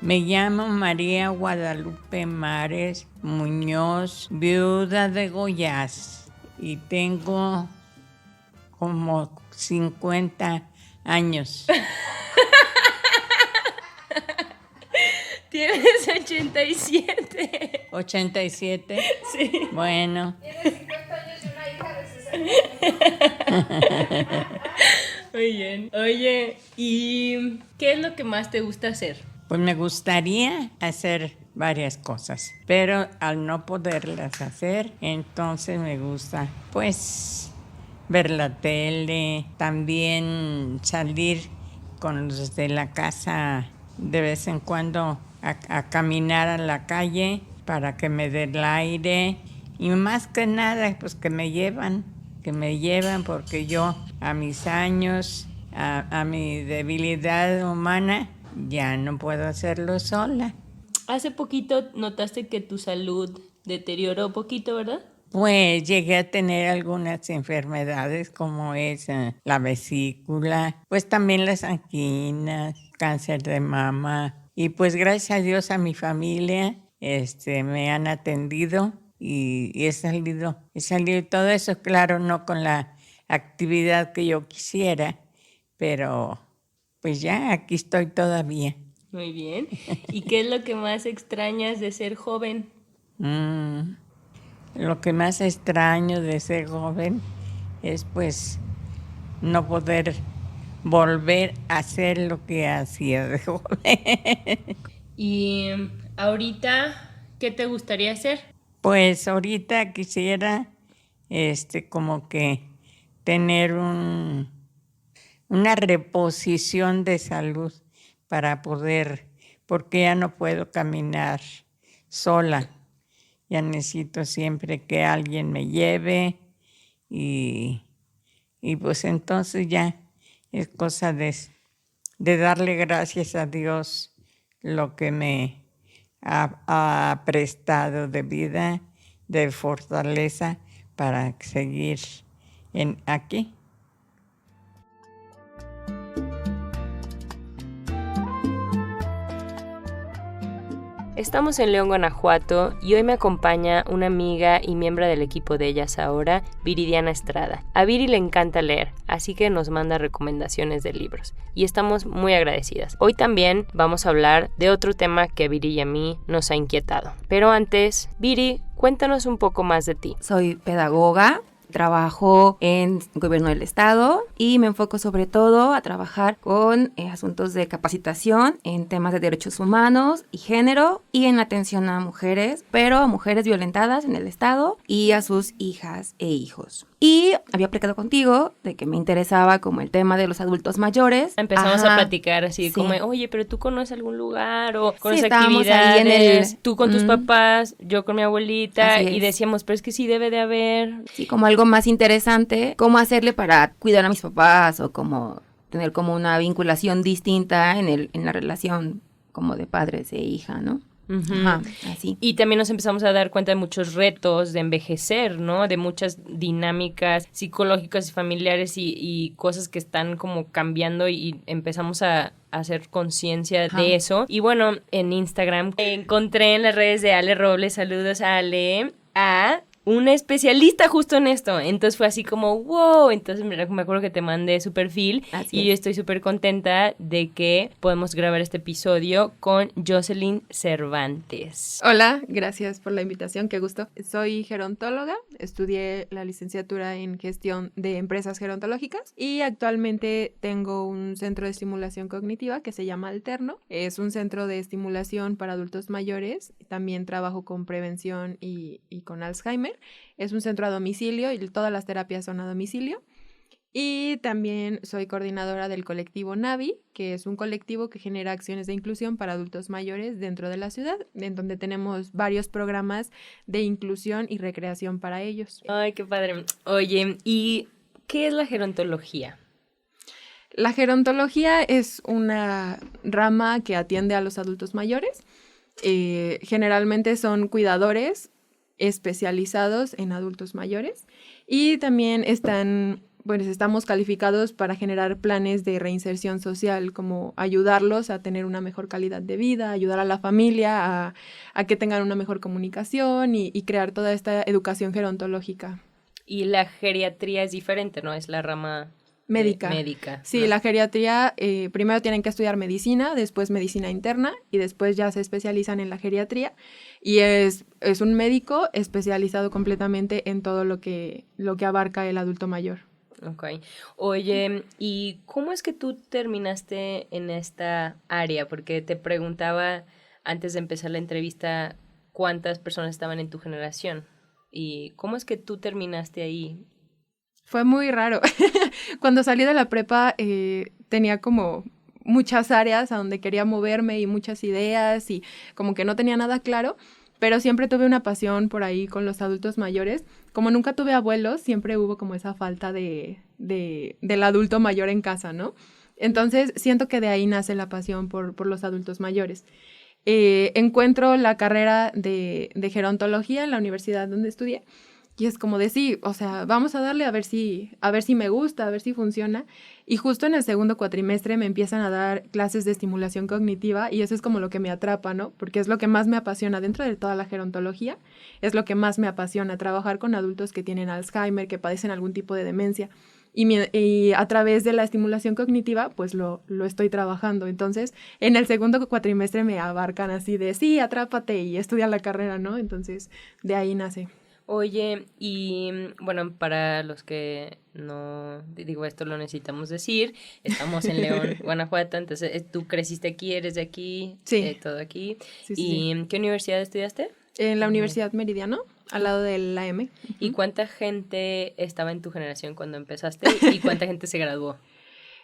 Me llamo María Guadalupe Mares Muñoz, viuda de Goiás, y tengo como 50 años. Tienes 87. ¿87? Sí. Bueno. Tienes 50 años y una hija de 60. Muy bien. Oye, ¿y qué es lo que más te gusta hacer? Pues me gustaría hacer varias cosas, pero al no poderlas hacer, entonces me gusta, pues, ver la tele, también salir con los de la casa de vez en cuando a caminar a la calle para que me dé el aire, y más que nada, pues que me llevan porque yo a mis años, a mi debilidad humana, ya no puedo hacerlo sola. Hace poquito notaste que tu salud deterioró un poquito, ¿verdad? Pues llegué a tener algunas enfermedades como es la vesícula, pues también las anginas, cáncer de mama, y pues gracias a Dios a mi familia me han atendido y he salido todo eso, claro, no con la actividad que yo quisiera, pero pues ya aquí estoy todavía. Muy bien. ¿Y qué es lo que más extrañas de ser joven? Lo que más extraño de ser joven es pues no poder volver a hacer lo que hacía de joven. ¿Y ahorita qué te gustaría hacer? Pues ahorita quisiera como que tener una reposición de salud para poder, porque ya no puedo caminar sola. Ya necesito siempre que alguien me lleve y pues entonces ya es cosa de darle gracias a Dios lo que me ha prestado de vida, de fortaleza para seguir aquí. Estamos en León, Guanajuato, y hoy me acompaña una amiga y miembro del equipo de Ellas Ahora, Viridiana Estrada. A Viri le encanta leer, así que nos manda recomendaciones de libros, y estamos muy agradecidas. Hoy también vamos a hablar de otro tema que a Viri y a mí nos ha inquietado. Pero antes, Viri, cuéntanos un poco más de ti. Soy pedagoga. Trabajo en gobierno del estado y me enfoco sobre todo a trabajar con asuntos de capacitación en temas de derechos humanos y género y en atención a mujeres, pero a mujeres violentadas en el estado y a sus hijas e hijos. Y había platicado contigo de que me interesaba como el tema de los adultos mayores. Empezamos a platicar así, sí. como, oye, pero tú conoces algún lugar o conoces estábamos actividades, ahí tú con tus papás, yo con mi abuelita, Así y es. decíamos, pero es que sí debe de haber. Sí, como algo más interesante, cómo hacerle para cuidar a mis papás o como tener como una vinculación distinta en la relación como de padres e hija, ¿no? Uh-huh. Ajá, así. Y también nos empezamos a dar cuenta de muchos retos de envejecer, ¿no? De muchas dinámicas psicológicas y familiares y cosas que están como cambiando y empezamos a hacer conciencia de eso. Y bueno, en Instagram encontré en las redes de Ale Robles, saludos a Ale, a una especialista justo en esto. Entonces fue así como, wow. Entonces me acuerdo que te mandé su perfil y yo estoy súper contenta de que podemos grabar este episodio con Jocelyn Cervantes. Hola, gracias por la invitación, qué gusto. Soy gerontóloga, estudié la licenciatura en gestión de empresas gerontológicas y actualmente tengo un centro de estimulación cognitiva que se llama Alterno. Es un centro de estimulación para adultos mayores. También trabajo con prevención y con Alzheimer. Es un centro a domicilio y todas las terapias son a domicilio. Y también soy coordinadora del colectivo Navi, que es un colectivo que genera acciones de inclusión para adultos mayores dentro de la ciudad, en donde tenemos varios programas de inclusión y recreación para ellos. Ay, qué padre. Oye, ¿y qué es la gerontología? La gerontología es una rama que atiende a los adultos mayores. Generalmente son cuidadores especializados en adultos mayores y también están pues estamos calificados para generar planes de reinserción social, como ayudarlos a tener una mejor calidad de vida, ayudar a la familia a que tengan una mejor comunicación y crear toda esta educación gerontológica. Y la geriatría es diferente, ¿no? Es la rama Médica. Sí, ¿no? la geriatría, primero tienen que estudiar medicina, después medicina interna y después ya se especializan en la geriatría y es un médico especializado completamente en todo lo que abarca el adulto mayor. Ok. Oye, ¿y cómo es que tú terminaste en esta área? Porque te preguntaba antes de empezar la entrevista cuántas personas estaban en tu generación y cómo es que tú terminaste ahí. Fue muy raro. Cuando salí de la prepa tenía como muchas áreas a donde quería moverme y muchas ideas y como que no tenía nada claro, pero siempre tuve una pasión por ahí con los adultos mayores. Como nunca tuve abuelos, siempre hubo como esa falta del adulto mayor en casa, ¿no? Entonces siento que de ahí nace la pasión por los adultos mayores. Encuentro la carrera de gerontología en la universidad donde estudié. Y es como de sí, o sea, vamos a darle a ver si me gusta, a ver si funciona. Y justo en el segundo cuatrimestre me empiezan a dar clases de estimulación cognitiva y eso es como lo que me atrapa, ¿no? Porque es lo que más me apasiona dentro de toda la gerontología. Es lo que más me apasiona, trabajar con adultos que tienen Alzheimer, que padecen algún tipo de demencia. Y a través de la estimulación cognitiva, pues lo estoy trabajando. Entonces, en el segundo cuatrimestre me abarcan así de sí, atrápate y estudia la carrera, ¿no? Entonces, de ahí nace. Oye, y bueno, para los que no, digo, esto lo necesitamos decir, estamos en León, Guanajuato, entonces tú creciste aquí, eres de aquí, sí. Todo aquí. Sí, ¿Y en qué universidad estudiaste? En la Universidad Meridiano, al lado del AM. ¿Y cuánta gente estaba en tu generación cuando empezaste y cuánta gente se graduó?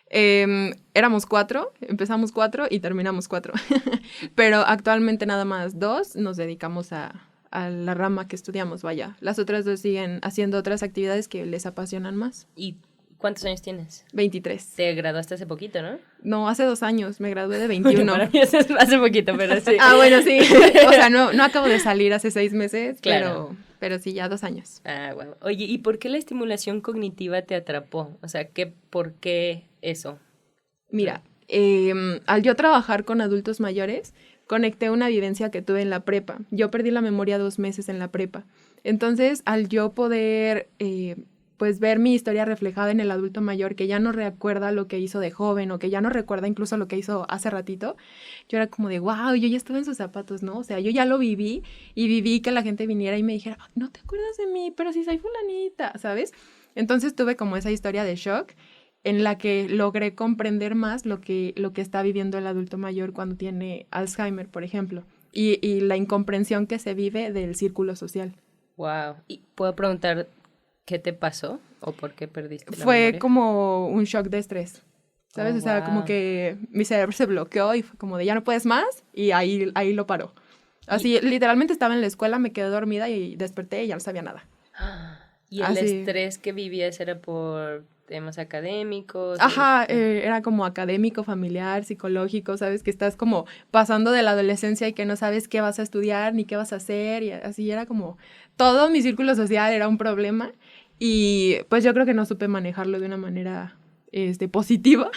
Éramos 4, empezamos 4 y terminamos 4, pero actualmente nada más 2 nos dedicamos a la rama que estudiamos, vaya. Las otras 2 siguen haciendo otras actividades que les apasionan más. ¿Y cuántos años tienes? 23. Te graduaste hace poquito, ¿no? No, hace 2 años, me gradué de 21. Bueno, para mí hace poquito, pero sí. Bueno, sí. O sea, no acabo de salir hace 6 meses, claro. pero sí, ya 2 años. Wow. Oye, ¿y por qué la estimulación cognitiva te atrapó? O sea, ¿por qué eso? Mira, al yo trabajar con adultos mayores, conecté una vivencia que tuve en la prepa. Yo perdí la memoria 2 meses en la prepa. Entonces, al yo poder, pues, ver mi historia reflejada en el adulto mayor, que ya no recuerda lo que hizo de joven o que ya no recuerda incluso lo que hizo hace ratito, yo era como de, wow, yo ya estuve en sus zapatos, ¿no? O sea, yo ya lo viví y viví que la gente viniera y me dijera, no te acuerdas de mí, pero si soy fulanita, ¿sabes? Entonces tuve como esa historia de shock en la que logré comprender más lo que está viviendo el adulto mayor cuando tiene Alzheimer, por ejemplo, y la incomprensión que se vive del círculo social. Wow. ¿Y puedo preguntar qué te pasó o por qué perdiste la Fue memoria? como un shock de estrés, ¿sabes? Oh, o sea, wow. como que mi cerebro se bloqueó y fue como de ya no puedes más y ahí lo paró. Así, literalmente estaba en la escuela, me quedé dormida y desperté y ya no sabía nada. ¿Y el Así. estrés que vivías era por temas académicos? Ajá, era como académico, familiar, psicológico, ¿sabes? Que estás como pasando de la adolescencia y que no sabes qué vas a estudiar ni qué vas a hacer y así era como todo mi círculo social era un problema y pues yo creo que no supe manejarlo de una manera positiva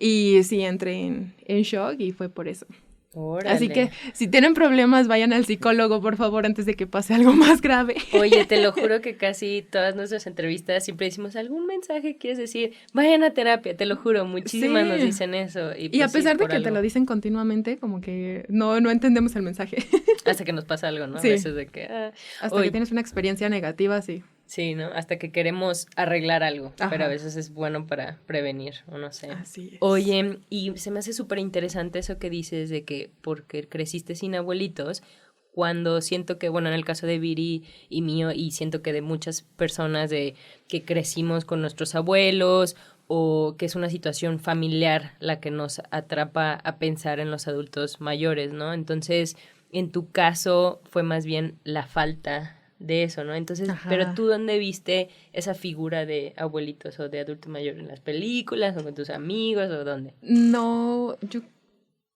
y sí entré en shock y fue por eso. Órale. Así que si tienen problemas vayan al psicólogo por favor antes de que pase algo más grave. Oye, te lo juro que casi todas nuestras entrevistas siempre decimos algún mensaje quieres decir, vayan a terapia, te lo juro, muchísimas Sí. nos dicen eso. Y, Y pues a pesar sí, de por que te algo. lo dicen continuamente, como que no entendemos el mensaje. Hasta que nos pasa algo, ¿no? Sí. A veces de que... Hasta oye, que tienes una experiencia negativa, sí. sí, ¿no? Hasta que queremos arreglar algo, Ajá. pero a veces es bueno para prevenir, o no sé. Así es. Oye, y se me hace súper interesante eso que dices de que porque creciste sin abuelitos, cuando siento que, bueno, en el caso de Viri y mío, y siento que de muchas personas de que crecimos con nuestros abuelos o que es una situación familiar la que nos atrapa a pensar en los adultos mayores, ¿no? Entonces, en tu caso fue más bien la falta de eso, ¿no? Entonces, Ajá. pero tú ¿dónde viste esa figura de abuelitos o de adulto mayor? ¿En las películas o con tus amigos o dónde? No,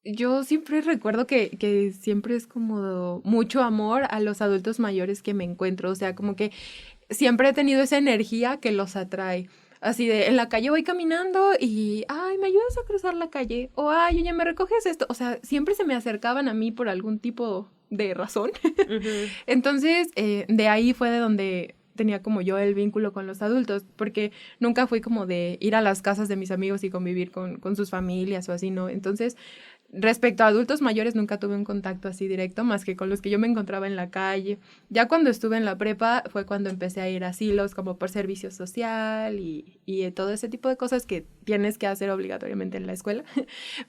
yo siempre recuerdo que siempre es como mucho amor a los adultos mayores que me encuentro. O sea, como que siempre he tenido esa energía que los atrae. Así de, en la calle voy caminando y, ay, ¿me ayudas a cruzar la calle? O, ay, oye, ¿me recoges esto? O sea, siempre se me acercaban a mí por algún tipo de razón. Entonces, de ahí fue de donde tenía como yo el vínculo con los adultos, porque nunca fui como de ir a las casas de mis amigos y convivir con sus familias o así, ¿no? Entonces, respecto a adultos mayores, nunca tuve un contacto así directo, más que con los que yo me encontraba en la calle. Ya cuando estuve en la prepa fue cuando empecé a ir a asilos como por servicio social y todo ese tipo de cosas que tienes que hacer obligatoriamente en la escuela.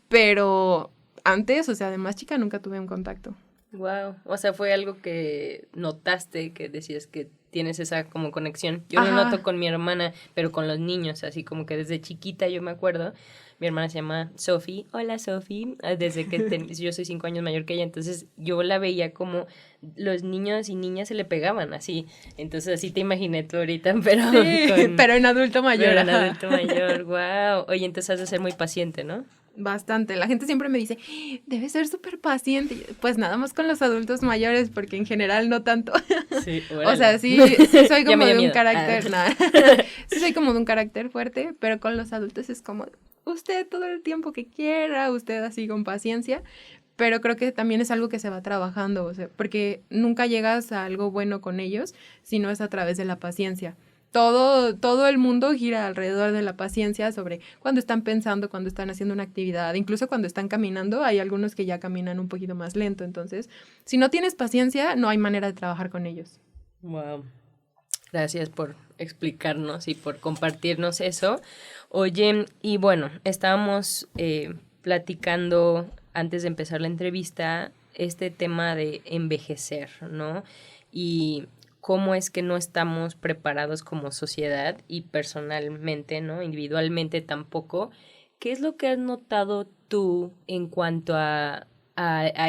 Pero antes, o sea, de más chica, nunca tuve un contacto. Wow, o sea, fue algo que notaste, que decías que tienes esa como conexión. Yo lo Ajá. noto con mi hermana, pero con los niños, así como que desde chiquita yo me acuerdo. Mi hermana se llama Sophie. Hola, Sophie. Desde que yo soy 5 años mayor que ella, entonces yo la veía como los niños y niñas se le pegaban así. Entonces así te imaginé tú ahorita, pero Sí, pero en adulto mayor. pero en ajá. adulto mayor. Wow. Oye, entonces has de ser muy paciente, ¿no? Bastante. La gente siempre me dice, debes ser súper paciente. Y yo, pues nada más con los adultos mayores, porque en general no tanto. Sí, O sea, sí soy Ya como me dio de un miedo. carácter, nada. Sí soy como de un carácter fuerte, pero con los adultos es como, usted todo el tiempo que quiera, usted así con paciencia. Pero creo que también es algo que se va trabajando, o sea, porque nunca llegas a algo bueno con ellos si no es a través de la paciencia. Todo el mundo gira alrededor de la paciencia sobre cuando están pensando, cuando están haciendo una actividad, incluso cuando están caminando, hay algunos que ya caminan un poquito más lento, entonces, si no tienes paciencia, no hay manera de trabajar con ellos. Wow. Gracias por explicarnos y por compartirnos eso. Oye, y bueno, estábamos platicando antes de empezar la entrevista este tema de envejecer, ¿no? Y cómo es que no estamos preparados como sociedad y personalmente, ¿no? Individualmente tampoco. ¿Qué es lo que has notado tú en cuanto a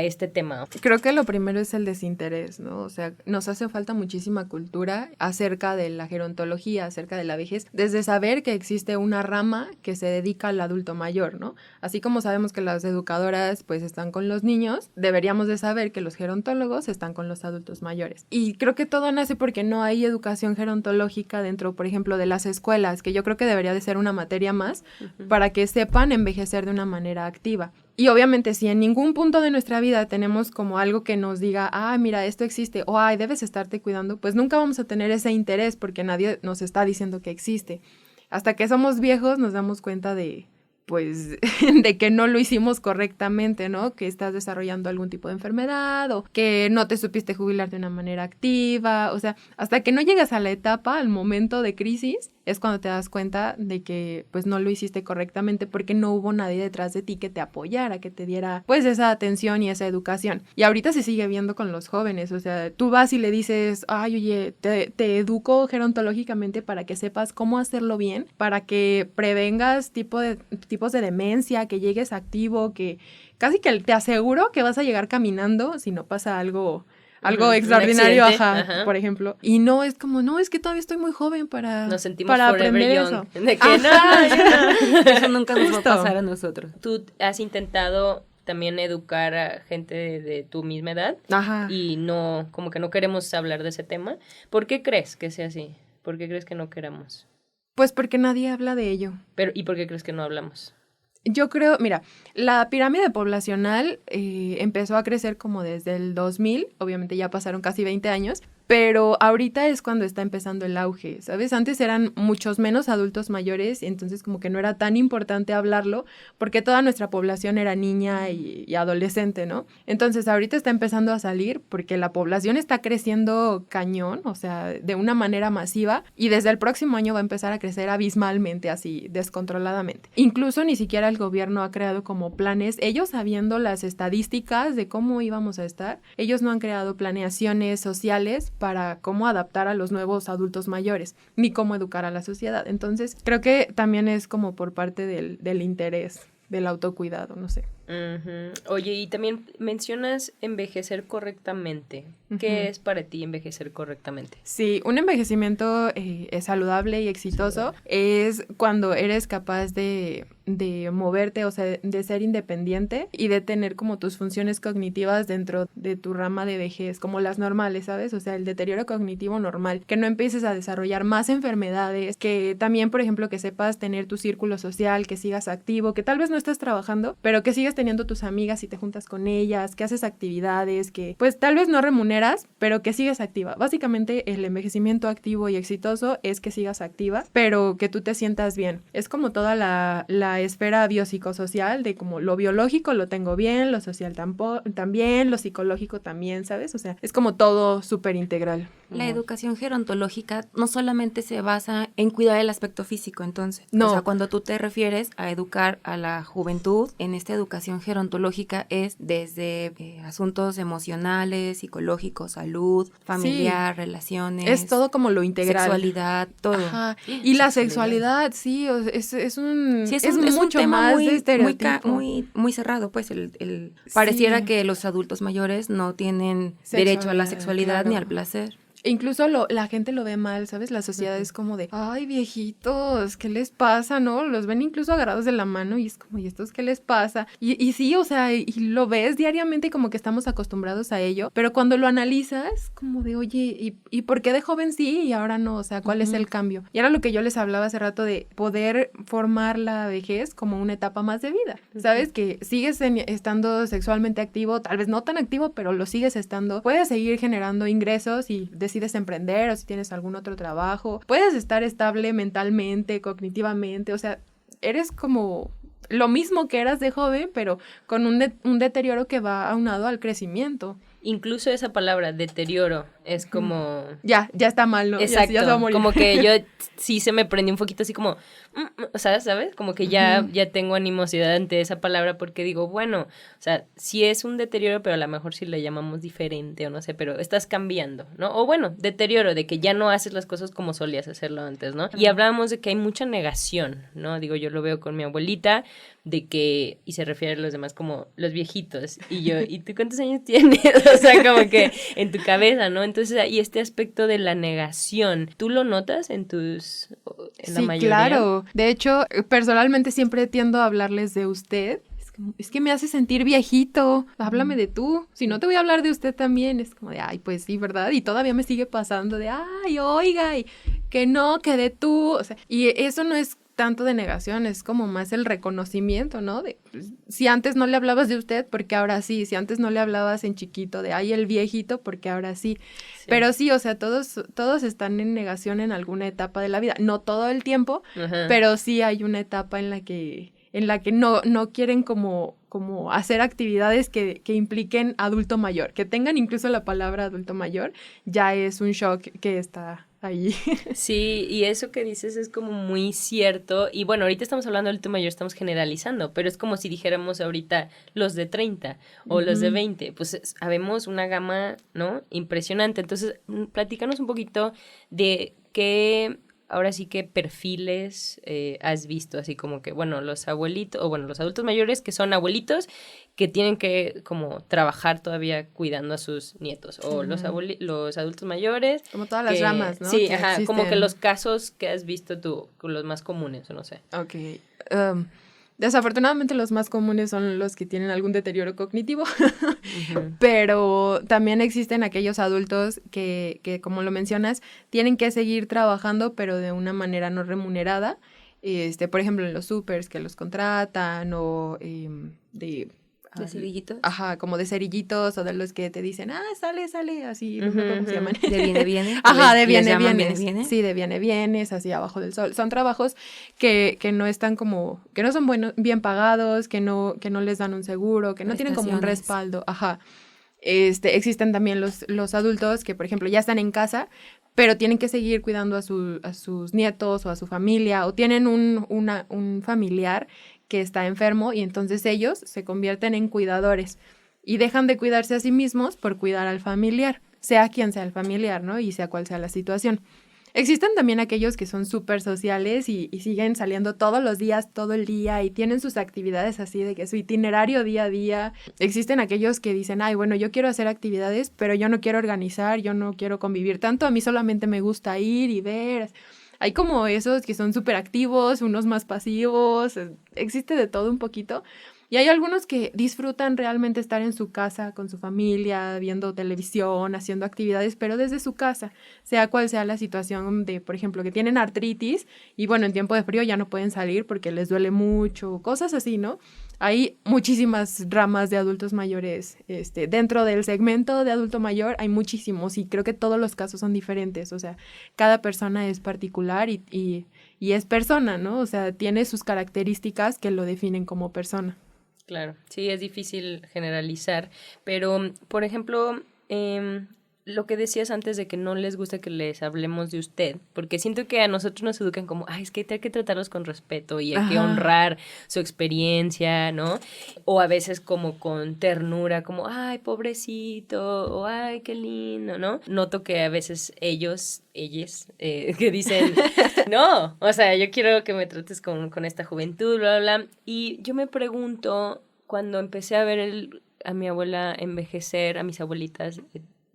este tema? Creo que lo primero es el desinterés, ¿no? O sea, nos hace falta muchísima cultura acerca de la gerontología, acerca de la vejez, desde saber que existe una rama que se dedica al adulto mayor, ¿no? Así como sabemos que las educadoras pues están con los niños, deberíamos de saber que los gerontólogos están con los adultos mayores. Y creo que todo nace porque no hay educación gerontológica dentro, por ejemplo, de las escuelas, que yo creo que debería de ser una materia más para que sepan envejecer de una manera activa. Y obviamente si en ningún punto de nuestra vida tenemos como algo que nos diga, mira, esto existe, o debes estarte cuidando, pues nunca vamos a tener ese interés porque nadie nos está diciendo que existe. Hasta que somos viejos nos damos cuenta de, pues, de que no lo hicimos correctamente, ¿no? Que estás desarrollando algún tipo de enfermedad o que no te supiste jubilar de una manera activa. O sea, hasta que no llegas a la etapa, al momento de crisis, es cuando te das cuenta de que pues no lo hiciste correctamente porque no hubo nadie detrás de ti que te apoyara, que te diera pues esa atención y esa educación. Y ahorita se sigue viendo con los jóvenes, o sea, tú vas y le dices, oye, te educo gerontológicamente para que sepas cómo hacerlo bien, para que prevengas tipos de demencia, que llegues activo, que casi que te aseguro que vas a llegar caminando si no pasa algo extraordinario, ajá. por ejemplo. Y no es como, no, es que todavía estoy muy joven para Nos sentimos para forever aprender young. eso. De que no. Eso nunca nos va a Justo. pasar a nosotros. Tú has intentado también educar a gente de tu misma edad Ajá. y no, como que no queremos hablar de ese tema. ¿Por qué crees que sea así? ¿Por qué crees que no queramos? Pues porque nadie habla de ello. ¿Y por qué crees que no hablamos? Yo creo, mira, la pirámide poblacional empezó a crecer como desde el 2000, obviamente ya pasaron casi 20 años, pero ahorita es cuando está empezando el auge, ¿sabes? Antes eran muchos menos adultos mayores, entonces como que no era tan importante hablarlo, porque toda nuestra población era niña y adolescente, ¿no? Entonces ahorita está empezando a salir porque la población está creciendo cañón, o sea, de una manera masiva, y desde el próximo año va a empezar a crecer abismalmente, así, descontroladamente. Incluso ni siquiera el gobierno ha creado como planes, ellos sabiendo las estadísticas de cómo íbamos a estar, ellos no han creado planeaciones sociales para cómo adaptar a los nuevos adultos mayores, ni cómo educar a la sociedad. Entonces, creo que también es como por parte del interés, del autocuidado, no sé. Ujú. Oye, y también mencionas envejecer correctamente. ¿Qué es para ti envejecer correctamente? Sí, un envejecimiento saludable y exitoso es cuando eres capaz de moverte, o sea, de ser independiente y de tener como tus funciones cognitivas dentro de tu rama de vejez, como las normales, ¿sabes? O sea, el deterioro cognitivo normal, que no empieces a desarrollar más enfermedades, que también, por ejemplo, que sepas tener tu círculo social, que sigas activo, que tal vez no estás trabajando, pero que sigas teniendo tus amigas y te juntas con ellas, que haces actividades, que pues tal vez no remuneras, pero que sigues activa. Básicamente el envejecimiento activo y exitoso es que sigas activa, pero que tú te sientas bien. Es como toda la esfera biopsicosocial de como lo biológico lo tengo bien, lo social también, lo psicológico también, ¿sabes? O sea, es como todo súper integral. La educación gerontológica no solamente se basa en cuidar el aspecto físico, entonces. No. O sea, cuando tú te refieres a educar a la juventud, en esta educación gerontológica es desde asuntos emocionales, psicológicos, salud, familiar, relaciones. Es todo como lo integral. Sexualidad, todo. Ajá. Y la sexualidad, sí, o sea, es un... Sí, es un mucho tema más muy, de estereotipo. muy cerrado, pues pareciera Sí. que los adultos mayores no tienen derecho a la sexualidad claro. ni al placer. Incluso la gente lo ve mal, ¿sabes? La sociedad es como de, ay, viejitos, ¿qué les pasa, no? Los ven incluso agarrados de la mano y es como, ¿y estos qué les pasa? Y sí, o sea, y lo ves diariamente y como que estamos acostumbrados a ello, pero cuando lo analizas, como de, oye, ¿y por qué de joven sí y ahora no? O sea, ¿cuál es el cambio? Y era lo que yo les hablaba hace rato de poder formar la vejez como una etapa más de vida, ¿sabes? Que sigues estando sexualmente activo, tal vez no tan activo, pero lo sigues estando, puedes seguir generando ingresos y decides emprender o si tienes algún otro trabajo, puedes estar estable mentalmente, cognitivamente, o sea, eres como lo mismo que eras de joven, pero con un deterioro que va aunado al crecimiento. Incluso esa palabra, deterioro, es como... Ya está mal, ¿no? Exacto, ya se va a morir. como que yo sí se me prendió un poquito así como, o sea, ¿sabes? Como que ya tengo animosidad ante esa palabra porque digo, bueno, o sea, sí es un deterioro, pero a lo mejor sí le llamamos diferente o no sé, pero estás cambiando, ¿no? O bueno, deterioro, de que ya no haces las cosas como solías hacerlo antes, ¿no? Y hablábamos de que hay mucha negación, ¿no? Digo, yo lo veo con mi abuelita, de que, y se refiere a los demás como los viejitos, y yo, ¿y tú cuántos años tienes? O sea, como que en tu cabeza, ¿no? Entonces, y este aspecto de la negación, ¿tú lo notas en la mayoría? Sí, claro. De hecho, personalmente siempre tiendo a hablarles de usted. Es que me hace sentir viejito, háblame de tú, si no te voy a hablar de usted también, es como de, ay, pues sí, ¿verdad? Y todavía me sigue pasando de, ay, oiga, y que no, que de tú, o sea, y eso no es tanto de negación, es como más el reconocimiento, ¿no? De, pues, si antes no le hablabas de usted, porque ahora sí, si antes no le hablabas en chiquito de, ay, el viejito, porque ahora sí. Pero sí, o sea, todos están en negación en alguna etapa de la vida, no todo el tiempo, pero sí hay una etapa en la que no quieren como hacer actividades que impliquen adulto mayor, que tengan incluso la palabra adulto mayor, ya es un shock que está ahí. Sí, y eso que dices es como muy cierto, y bueno, ahorita estamos hablando de adulto mayor, estamos generalizando, pero es como si dijéramos ahorita los de 30 o los de 20, pues habemos una gama, ¿no? Impresionante. Entonces, platícanos un poquito de qué... Ahora sí que perfiles has visto, así como que, bueno, los abuelitos, o bueno, los adultos mayores que son abuelitos que tienen que como trabajar todavía cuidando a sus nietos, o los adultos mayores. Como todas las ramas, ¿no? Sí, que ajá, existen. como que los casos que has visto tú, los más comunes, o no sé. Ok. Desafortunadamente los más comunes son los que tienen algún deterioro cognitivo, pero también existen aquellos adultos que, como lo mencionas, tienen que seguir trabajando, pero de una manera no remunerada. Por ejemplo, en los supers que los contratan o ¿De cerillitos? Ajá, como de cerillitos o de los que te dicen, sale, así, no sé cómo se llaman. De viene. Ajá, de viene. Sí, de vienes, así abajo del sol. Son trabajos que no están como, que no son bien pagados, que no les dan un seguro, que no tienen como un respaldo. Ajá. Existen también los adultos que, por ejemplo, ya están en casa, pero tienen que seguir cuidando a sus nietos o a su familia, o tienen un familiar que está enfermo y entonces ellos se convierten en cuidadores y dejan de cuidarse a sí mismos por cuidar al familiar, sea quien sea el familiar, ¿no? Y sea cual sea la situación. Existen también aquellos que son súper sociales y siguen saliendo todos los días, todo el día y tienen sus actividades así de que su itinerario día a día. Existen aquellos que dicen, ay, bueno, yo quiero hacer actividades, pero yo no quiero organizar, yo no quiero convivir tanto, a mí solamente me gusta ir y ver. Hay como esos que son súper activos, unos más pasivos, existe de todo un poquito. Y hay algunos que disfrutan realmente estar en su casa con su familia, viendo televisión, haciendo actividades, pero desde su casa, sea cual sea la situación de, por ejemplo, que tienen artritis y bueno, en tiempo de frío ya no pueden salir porque les duele mucho, cosas así, ¿no? Hay muchísimas ramas de adultos mayores, dentro del segmento de adulto mayor hay muchísimos y creo que todos los casos son diferentes, o sea, cada persona es particular y es persona, ¿no? O sea, tiene sus características que lo definen como persona. Claro, sí, es difícil generalizar, pero, por ejemplo, lo que decías antes de que no les gusta que les hablemos de usted, porque siento que a nosotros nos educan como, ay, es que hay que tratarlos con respeto y hay que honrar su experiencia, ¿no? O a veces como con ternura, como, ay, pobrecito, o ay, qué lindo, ¿no? Noto que a veces ellas, que dicen, no, o sea, yo quiero que me trates con esta juventud, bla, bla, bla. Y yo me pregunto, cuando empecé a ver a mi abuela envejecer, a mis abuelitas,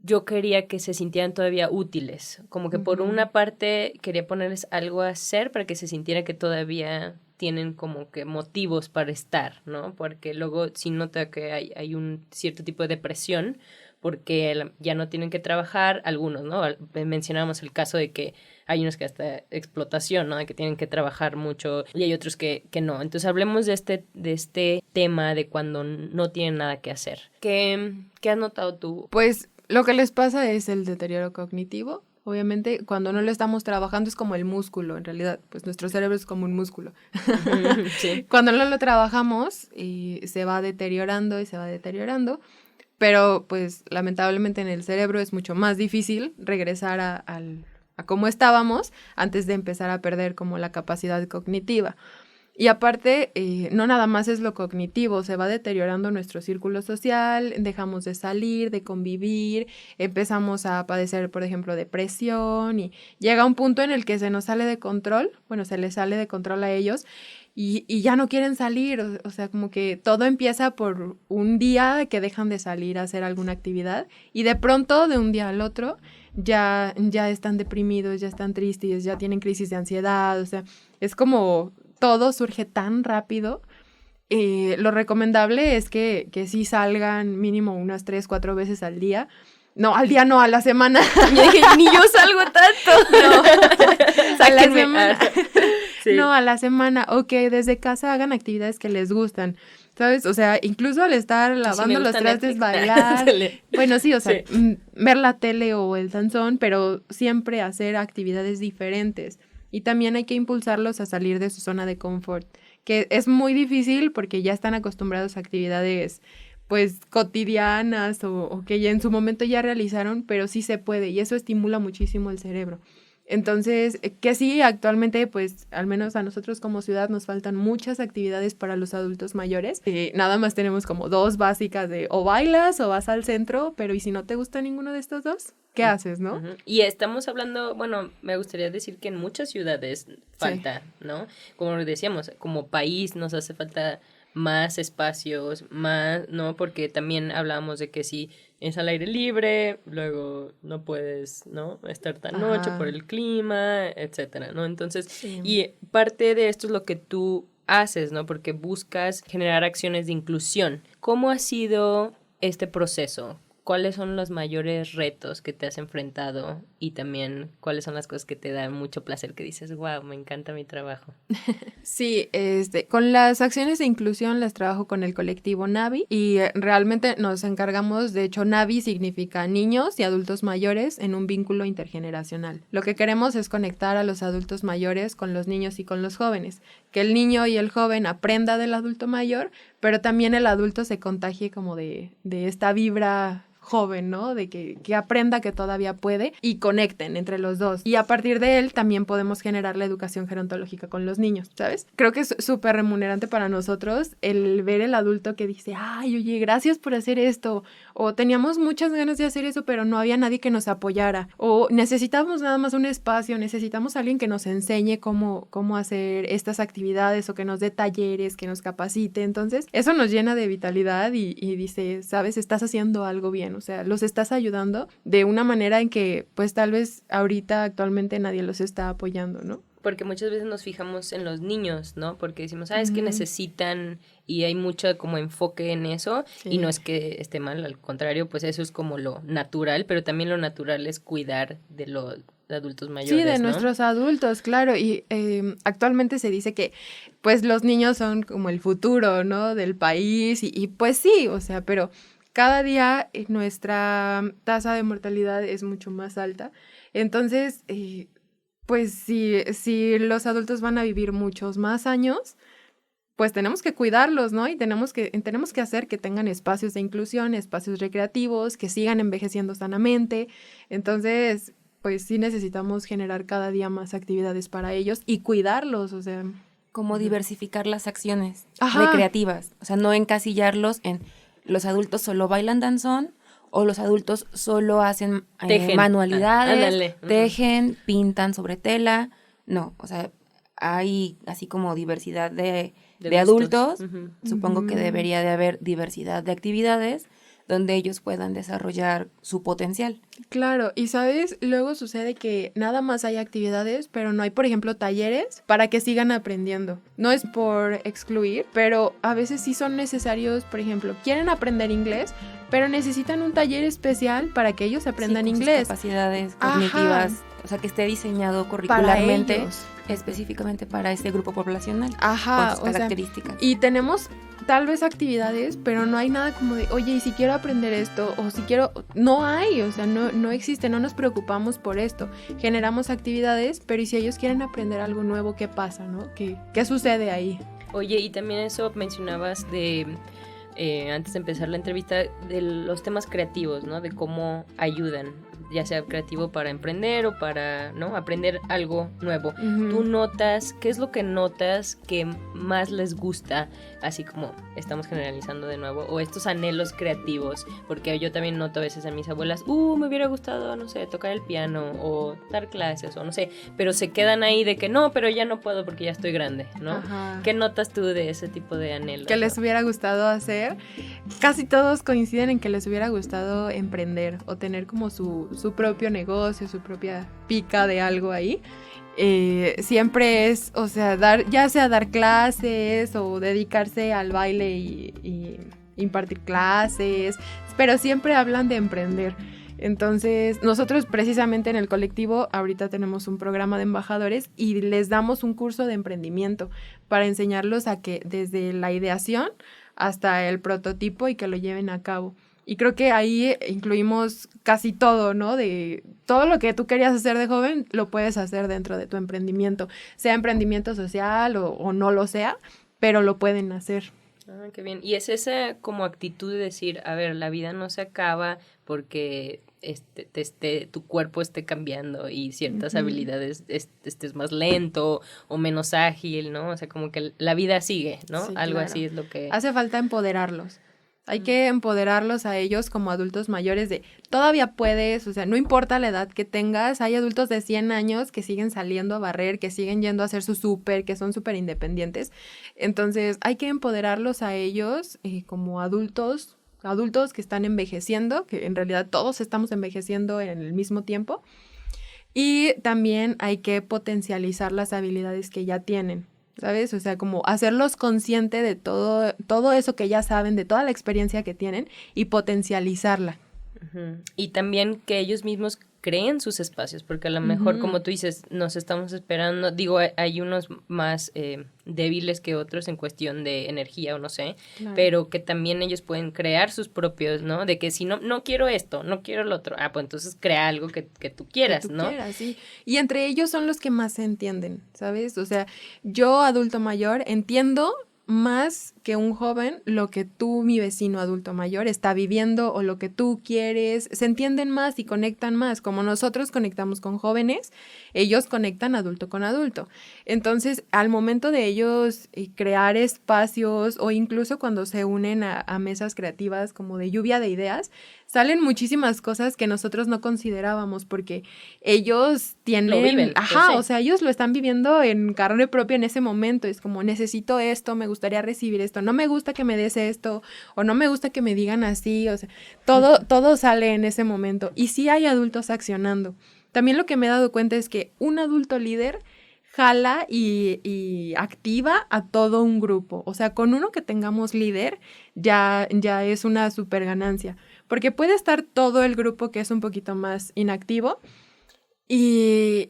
yo quería que se sintieran todavía útiles, como que por una parte quería ponerles algo a hacer para que se sintiera que todavía tienen como que motivos para estar, ¿no? Porque luego sí nota que hay un cierto tipo de depresión porque ya no tienen que trabajar, algunos, ¿no? Mencionábamos el caso de que hay unos que hasta explotación, ¿no? De que tienen que trabajar mucho y hay otros que no. Entonces hablemos de este tema de cuando no tienen nada que hacer. ¿Qué has notado tú? Pues lo que les pasa es el deterioro cognitivo. Obviamente, cuando no lo estamos trabajando es como el músculo, en realidad, pues nuestro cerebro es como un músculo. Sí. Cuando no lo trabajamos, se va deteriorando y se va deteriorando, pero pues lamentablemente en el cerebro es mucho más difícil regresar a cómo estábamos antes de empezar a perder como la capacidad cognitiva. Y aparte, no nada más es lo cognitivo, se va deteriorando nuestro círculo social, dejamos de salir, de convivir, empezamos a padecer, por ejemplo, depresión y llega un punto en el que se nos sale de control, bueno, se les sale de control a ellos y ya no quieren salir, o sea, como que todo empieza por un día que dejan de salir a hacer alguna actividad y de pronto, de un día al otro, ya están deprimidos, ya están tristes, ya tienen crisis de ansiedad, o sea, es como todo surge tan rápido. Lo recomendable es que sí salgan mínimo unas 3-4 veces al día. No, al día no, a la semana. Yo dije, ni yo salgo tanto. No, a la semana. Sí. No, a la semana. Ok, desde casa hagan actividades que les gustan, ¿sabes? O sea, incluso al estar lavando los trastes, bailar. Bueno, sí, o sea, sí. Ver la tele o el danzón, pero siempre hacer actividades diferentes. Y también hay que impulsarlos a salir de su zona de confort, que es muy difícil porque ya están acostumbrados a actividades pues cotidianas o que ya en su momento ya realizaron, pero sí se puede y eso estimula muchísimo el cerebro. Entonces, que sí, actualmente, pues, al menos a nosotros como ciudad nos faltan muchas actividades para los adultos mayores. Nada más tenemos como 2 básicas de o bailas o vas al centro, pero ¿y si no te gusta ninguno de estos 2? ¿Qué haces, no? Uh-huh. Y estamos hablando, bueno, me gustaría decir que en muchas ciudades falta, sí, ¿no? Como decíamos, como país nos hace falta más espacios, más, ¿no? Porque también hablábamos de que si es al aire libre, luego no puedes, ¿no? Estar tan noche por el clima, etcétera, ¿no? Entonces, sí, y parte de esto es lo que tú haces, ¿no? Porque buscas generar acciones de inclusión. ¿Cómo ha sido este proceso? ¿Cuáles son los mayores retos que te has enfrentado? Y también, ¿cuáles son las cosas que te dan mucho placer? Que dices, wow, me encanta mi trabajo. Sí, con las acciones de inclusión las trabajo con el colectivo Navi y realmente nos encargamos, de hecho, Navi significa niños y adultos mayores en un vínculo intergeneracional. Lo que queremos es conectar a los adultos mayores con los niños y con los jóvenes, que el niño y el joven aprenda del adulto mayor, pero también el adulto se contagie como de esta vibra joven, ¿no? De que aprenda que todavía puede y conecten entre los dos. Y a partir de él también podemos generar la educación gerontológica con los niños, ¿sabes? Creo que es súper remunerante para nosotros el ver el adulto que dice, ay, oye, gracias por hacer esto, o teníamos muchas ganas de hacer eso, pero no había nadie que nos apoyara, o necesitamos nada más un espacio, necesitamos a alguien que nos enseñe cómo hacer estas actividades o que nos dé talleres, que nos capacite. Entonces, eso nos llena de vitalidad y dice, sabes, estás haciendo algo bien, o sea, los estás ayudando de una manera en que, pues, tal vez ahorita actualmente nadie los está apoyando, ¿no? Porque muchas veces nos fijamos en los niños, ¿no? Porque decimos, es que necesitan, y hay mucho como enfoque en eso, Sí. y no es que esté mal, al contrario, pues eso es como lo natural, pero también lo natural es cuidar de los adultos mayores, Sí, de ¿no? nuestros adultos, claro, y actualmente se dice que, pues, los niños son como el futuro, ¿no? Del país, y pues sí, o sea, pero cada día nuestra tasa de mortalidad es mucho más alta, entonces, pues si los adultos van a vivir muchos más años, pues tenemos que cuidarlos, ¿no? Y tenemos que hacer que tengan espacios de inclusión, espacios recreativos, que sigan envejeciendo sanamente. Entonces, pues sí necesitamos generar cada día más actividades para ellos y cuidarlos, o sea. Como diversificar las acciones Ajá. recreativas, o sea, no encasillarlos en los adultos solo bailan danzón o los adultos solo hacen Tejen. manualidades, Ándale. tejen, pintan sobre tela. No, o sea, hay así como diversidad de gustos. adultos. Ujú. Supongo que debería de haber diversidad de actividades donde ellos puedan desarrollar su potencial. Claro, y sabes, luego sucede que nada más hay actividades, pero no hay, por ejemplo, talleres para que sigan aprendiendo. No es por excluir, pero a veces sí son necesarios, por ejemplo, quieren aprender inglés, pero necesitan un taller especial para que ellos aprendan Sí, con sus inglés. capacidades Ajá. cognitivas, o sea, que esté diseñado Para curricularmente ellos. específicamente para ese grupo poblacional. Ajá, con sus o sea, características. y tenemos tal vez actividades, pero no hay nada como de, oye, y si quiero aprender esto, o si quiero, no hay, o sea, no existe, no nos preocupamos por esto. Generamos actividades, pero ¿y si ellos quieren aprender algo nuevo, qué pasa, no? ¿Qué sucede ahí? Oye, y también eso mencionabas de, antes de empezar la entrevista, de los temas creativos, ¿no? De cómo ayudan, ya sea creativo para emprender o para, ¿no? Aprender algo nuevo. Ujú. ¿Tú notas, qué es lo que notas que más les gusta, así como estamos generalizando de nuevo, o estos anhelos creativos? Porque yo también noto a veces a mis abuelas, me hubiera gustado, no sé, tocar el piano o dar clases o no sé, pero se quedan ahí de que no, pero ya no puedo porque ya estoy grande, ¿no? Ajá. ¿Qué notas tú de ese tipo de anhelos? Que les hubiera gustado hacer. Casi todos coinciden en que les hubiera gustado emprender o tener como su propio negocio, su propia pica de algo ahí. Siempre es, o sea, ya sea dar clases o dedicarse al baile y impartir clases, pero siempre hablan de emprender. Entonces, nosotros precisamente en el colectivo ahorita tenemos un programa de embajadores y les damos un curso de emprendimiento para enseñarlos a que desde la ideación hasta el prototipo y que lo lleven a cabo. Y creo que ahí incluimos casi todo, ¿no? De todo lo que tú querías hacer de joven, lo puedes hacer dentro de tu emprendimiento, sea emprendimiento social o no lo sea, pero lo pueden hacer. Ah, qué bien. Y es esa como actitud de decir, a ver, la vida no se acaba porque tu cuerpo esté cambiando y ciertas habilidades estés más lento o menos ágil, ¿no? O sea, como que la vida sigue, ¿no? Sí, Algo claro. así es lo que... Hace falta empoderarlos. Hay que empoderarlos a ellos como adultos mayores de todavía puedes, o sea, no importa la edad que tengas, hay adultos de 100 años que siguen saliendo a barrer, que siguen yendo a hacer su súper, que son súper independientes. Entonces hay que empoderarlos a ellos como adultos que están envejeciendo, que en realidad todos estamos envejeciendo en el mismo tiempo. Y también hay que potencializar las habilidades que ya tienen. ¿Sabes? O sea, como hacerlos conscientes de todo eso que ya saben, de toda la experiencia que tienen y potencializarla. Ujú. Y también que ellos mismos creen sus espacios, porque a lo mejor, como tú dices, nos estamos esperando, digo, hay unos más débiles que otros en cuestión de energía o no sé, Claro. pero que también ellos pueden crear sus propios, ¿no? De que si no quiero esto, no quiero lo otro, pues entonces crea algo que tú quieras, Que tú ¿no? quieras, sí. Y entre ellos son los que más se entienden, ¿sabes? O sea, yo, adulto mayor, entiendo más que un joven lo que tú, mi vecino adulto mayor, está viviendo o lo que tú quieres. Se entienden más y conectan más. Como nosotros conectamos con jóvenes, ellos conectan adulto con adulto. Entonces, al momento de ellos crear espacios o incluso cuando se unen a mesas creativas como de lluvia de ideas, salen muchísimas cosas que nosotros no considerábamos porque ellos tienen... Lo viven. Ajá, Sí. o sea, ellos lo están viviendo en carne propia en ese momento. Es como, necesito esto, me gustaría recibir esto, no me gusta que me des esto, o no me gusta que me digan así, o sea, todo sale en ese momento. Y sí hay adultos accionando. También lo que me he dado cuenta es que un adulto líder jala y activa a todo un grupo. O sea, con uno que tengamos líder ya es una super ganancia. Porque puede estar todo el grupo que es un poquito más inactivo y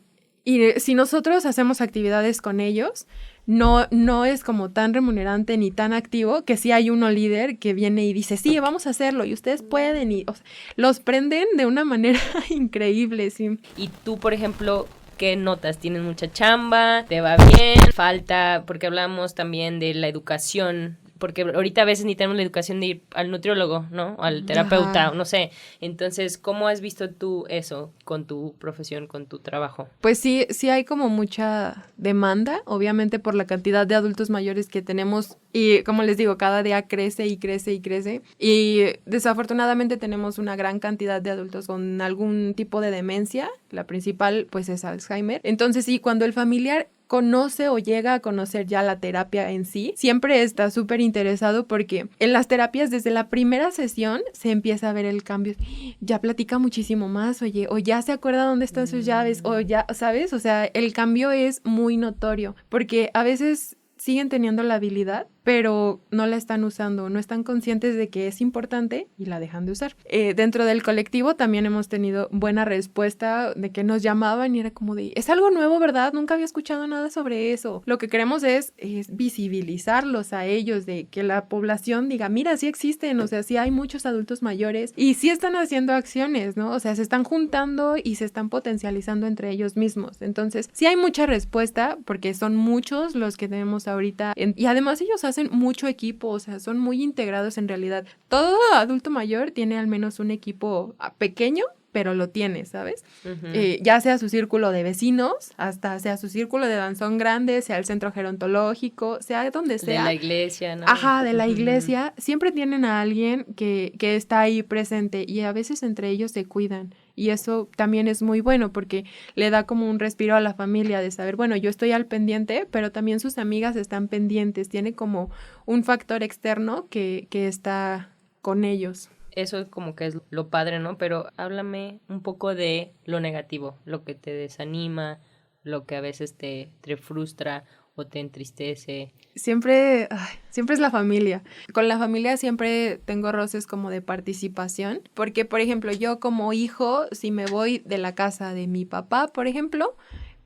si nosotros hacemos actividades con ellos, no es como tan remunerante ni tan activo que si hay uno líder que viene y dice, sí, vamos a hacerlo y ustedes pueden y o sea, los prenden de una manera increíble, sí. Y tú, por ejemplo, ¿qué notas? ¿Tienes mucha chamba? ¿Te va bien? ¿Falta? Porque hablamos también de la educación, porque ahorita a veces ni tenemos la educación de ir al nutriólogo, ¿no? O al terapeuta, Ajá. no sé. Entonces, ¿cómo has visto tú eso con tu profesión, con tu trabajo? Pues sí hay como mucha demanda, obviamente por la cantidad de adultos mayores que tenemos y como les digo, cada día crece y crece y crece y desafortunadamente tenemos una gran cantidad de adultos con algún tipo de demencia, la principal pues es Alzheimer. Entonces sí, cuando el familiar conoce o llega a conocer ya la terapia en sí, siempre está súper interesado porque en las terapias desde la primera sesión se empieza a ver el cambio. Ya platica muchísimo más, oye, o ya se acuerda dónde están sus llaves, o ya, ¿sabes? O sea, el cambio es muy notorio porque a veces siguen teniendo la habilidad, pero no la están usando, no están conscientes de que es importante y la dejan de usar. Dentro del colectivo también hemos tenido buena respuesta de que nos llamaban y era como de, es algo nuevo, ¿verdad? Nunca había escuchado nada sobre eso. Lo que queremos es visibilizarlos a ellos, de que la población diga, mira, sí existen, o sea, sí hay muchos adultos mayores y sí están haciendo acciones, ¿no? O sea, se están juntando y se están potencializando entre ellos mismos. Entonces, sí hay mucha respuesta porque son muchos los que tenemos ahorita y además ellos hacen mucho equipo, o sea, son muy integrados en realidad. Todo adulto mayor tiene al menos un equipo pequeño, pero lo tiene, ¿sabes? Uh-huh. Ya sea su círculo de vecinos, hasta sea su círculo de danzón grande, sea el centro gerontológico, sea donde sea. De la iglesia, ¿no? Ajá, de la Uh-huh. iglesia. Siempre tienen a alguien que está ahí presente y a veces entre ellos se cuidan. Y eso también es muy bueno porque le da como un respiro a la familia de saber, bueno, yo estoy al pendiente, pero también sus amigas están pendientes. Tiene como un factor externo que está con ellos. Eso como que es lo padre, ¿no? Pero háblame un poco de lo negativo, lo que te desanima, lo que a veces te frustra o te entristece. Siempre es la familia. Con la familia siempre tengo roces como de participación, porque, por ejemplo, yo como hijo, si me voy de la casa de mi papá, por ejemplo,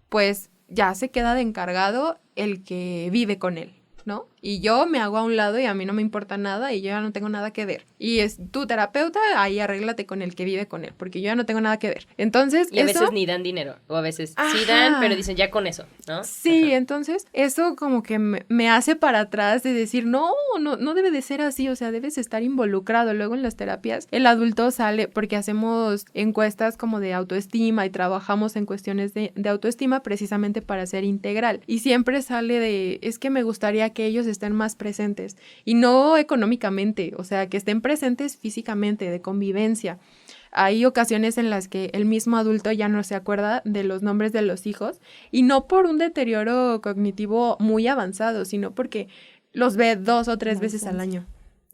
pues ya se queda de encargado el que vive con él, ¿no? Y yo me hago a un lado y a mí no me importa nada y yo ya no tengo nada que ver. Y es tu terapeuta, ahí arréglate con el que vive con él, porque yo ya no tengo nada que ver. Entonces, y a veces ni dan dinero, o a veces sí Ajá. dan, pero dicen ya con eso, ¿no? Sí, Ajá. entonces eso como que me hace para atrás de decir, no debe de ser así, o sea, debes estar involucrado. Luego en las terapias el adulto sale, porque hacemos encuestas como de autoestima y trabajamos en cuestiones de autoestima precisamente para ser integral. Y siempre sale de, es que me gustaría que ellos estén más presentes y no económicamente, o sea, que estén presentes físicamente, de convivencia. Hay ocasiones en las que el mismo adulto ya no se acuerda de los nombres de los hijos y no por un deterioro cognitivo muy avanzado, sino porque los ve 2 o 3 veces al año.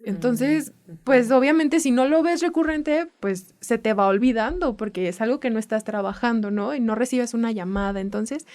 Entonces, pues obviamente si no lo ves recurrente, pues se te va olvidando porque es algo que no estás trabajando, ¿no? Y no recibes una llamada. Entonces,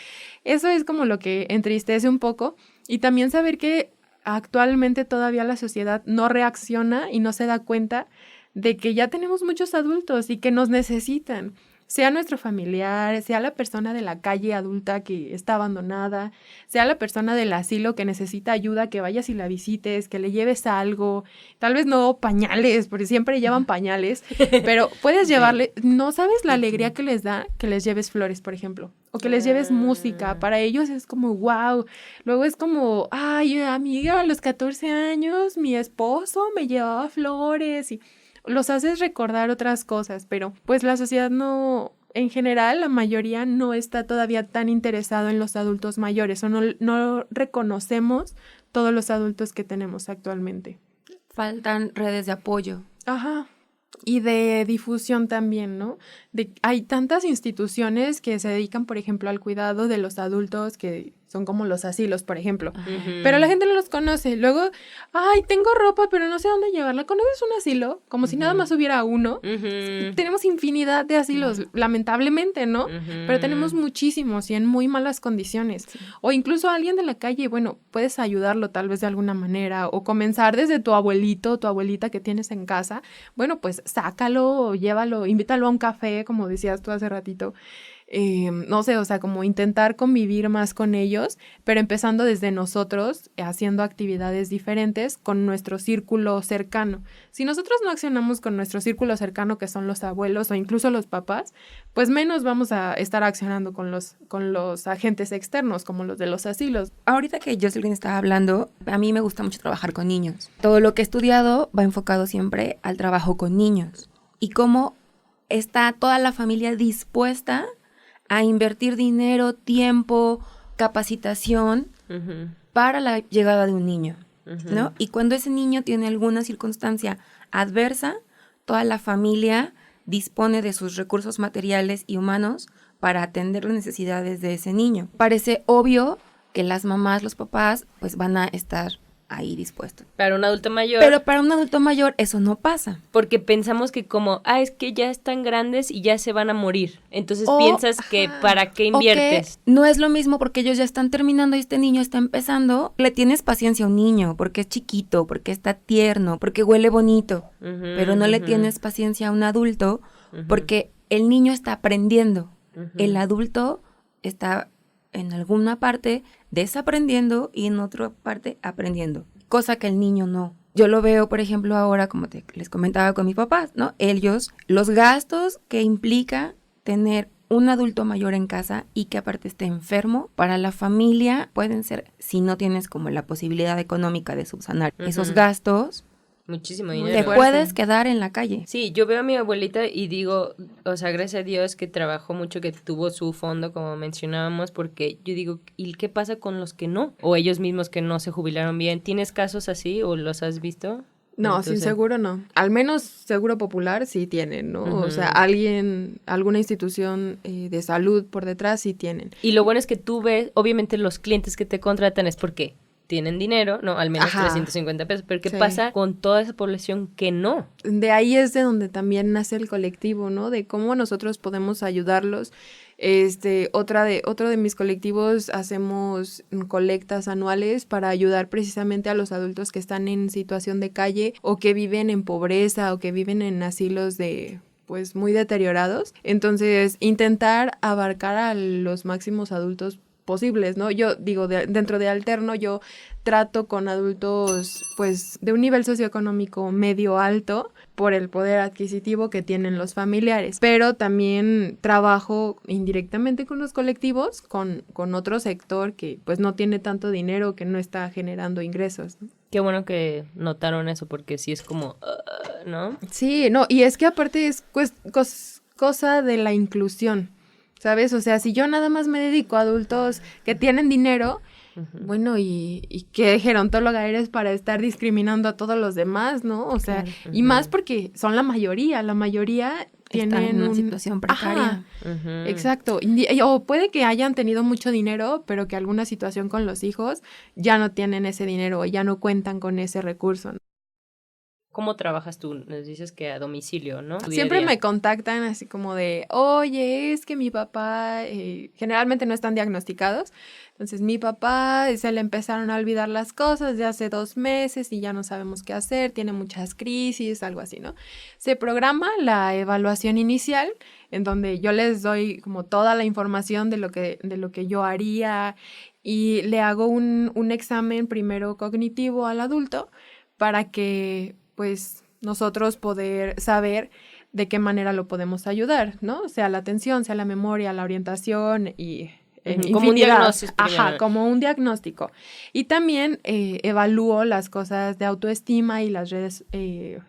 eso es como lo que entristece un poco. Y también saber que actualmente todavía la sociedad no reacciona y no se da cuenta de que ya tenemos muchos adultos y que nos necesitan, sea nuestro familiar, sea la persona de la calle adulta que está abandonada, sea la persona del asilo que necesita ayuda, que vayas y la visites, que le lleves algo, tal vez no pañales, porque siempre llevan pañales, pero puedes llevarle, no sabes la alegría que les da que les lleves flores, por ejemplo, o que les lleves música. Para ellos es como wow. Luego es como, ay, amiga, a los 14 años mi esposo me llevaba flores y los haces recordar otras cosas, pero pues la sociedad no, en general, la mayoría no está todavía tan interesado en los adultos mayores o no reconocemos todos los adultos que tenemos actualmente. Faltan redes de apoyo. Ajá. Y de difusión también, ¿no? Hay tantas instituciones que se dedican, por ejemplo, al cuidado de los adultos que son como los asilos, por ejemplo. Pero la gente no los conoce. Luego, ay, tengo ropa, pero no sé dónde llevarla. ¿Conoces un asilo? Como si nada más hubiera uno. Tenemos infinidad de asilos, lamentablemente, ¿no? Pero tenemos muchísimos y en muy malas condiciones. Sí. O incluso alguien de la calle, bueno, puedes ayudarlo tal vez de alguna manera o comenzar desde tu abuelito o tu abuelita que tienes en casa. Bueno, pues sácalo, llévalo, invítalo a un café, como decías tú hace ratito. No sé, o sea, como intentar convivir más con ellos, pero empezando desde nosotros, haciendo actividades diferentes con nuestro círculo cercano. Si nosotros no accionamos con nuestro círculo cercano, que son los abuelos o incluso los papás, pues menos vamos a estar accionando con los agentes externos, como los de los asilos. Ahorita que Jocelyn estaba hablando, a mí me gusta mucho trabajar con niños. Todo lo que he estudiado va enfocado siempre al trabajo con niños y cómo está toda la familia dispuesta a invertir dinero, tiempo, capacitación para la llegada de un niño, ¿no? Y cuando ese niño tiene alguna circunstancia adversa, toda la familia dispone de sus recursos materiales y humanos para atender las necesidades de ese niño. Parece obvio que las mamás, los papás, pues van a estar ahí dispuestos. Para un adulto mayor. Pero para un adulto mayor eso no pasa. Porque pensamos que como, es que ya están grandes y ya se van a morir. Entonces piensas que ¿para qué inviertes? No es lo mismo porque ellos ya están terminando y este niño está empezando. Le tienes paciencia a un niño porque es chiquito, porque está tierno, porque huele bonito. Pero no le tienes paciencia a un adulto porque el niño está aprendiendo. El adulto está en alguna parte desaprendiendo y en otra parte aprendiendo, cosa que el niño no. Yo lo veo, por ejemplo, ahora, como les comentaba con mis papás, ¿no? Ellos, los gastos que implica tener un adulto mayor en casa y que aparte esté enfermo, para la familia pueden ser, si no tienes como la posibilidad económica de subsanar esos gastos, muchísimo te dinero. puedes quedar en la calle. Sí, yo veo a mi abuelita y digo, o sea, gracias a Dios que trabajó mucho, que tuvo su fondo, como mencionábamos, porque yo digo, ¿y qué pasa con los que no? O ellos mismos que no se jubilaron bien. ¿Tienes casos así o los has visto? No, Entonces, sin seguro no. Al menos Seguro Popular sí tienen, ¿no? O sea, alguna institución de salud por detrás sí tienen. Y lo bueno es que tú ves, obviamente los clientes que te contratan es porque tienen dinero, ¿no? Al menos 350 pesos. Pero ¿qué pasa con toda esa población que no? De ahí es de donde también nace el colectivo, ¿no? De cómo nosotros podemos ayudarlos. Otro de mis colectivos hacemos colectas anuales para ayudar precisamente a los adultos que están en situación de calle o que viven en pobreza o que viven en asilos pues muy deteriorados. Entonces, intentar abarcar a los máximos adultos posibles, ¿no? Yo digo, dentro de Alterno yo trato con adultos pues de un nivel socioeconómico medio alto por el poder adquisitivo que tienen los familiares, pero también trabajo indirectamente con los colectivos, con otro sector que pues no tiene tanto dinero, que no está generando ingresos, ¿no? Qué bueno que notaron eso, porque sí es como, ¿no? Sí, no, y es que aparte es cosa de la inclusión, ¿sabes? O sea, si yo nada más me dedico a adultos que tienen dinero, bueno, ¿y qué gerontóloga eres para estar discriminando a todos los demás, ¿no? O sea, y más porque son la mayoría tienen están en una situación precaria. Exacto. O puede que hayan tenido mucho dinero, pero que alguna situación con los hijos ya no tienen ese dinero o ya no cuentan con ese recurso, ¿no? ¿Cómo trabajas tú? Nos dices que a domicilio, ¿no? Siempre me contactan así como de, oye, es que mi papá, generalmente no están diagnosticados, entonces mi papá se le empezaron a olvidar las cosas de hace 2 meses y ya no sabemos qué hacer, tiene muchas crisis, algo así, ¿no? Se programa la evaluación inicial en donde yo les doy como toda la información de lo que yo haría y le hago un examen primero cognitivo al adulto para que pues nosotros poder saber de qué manera lo podemos ayudar, ¿no? Sea la atención, sea la memoria, la orientación y como un diagnóstico primero. Ajá, como un diagnóstico. Y también evalúo las cosas de autoestima y las redes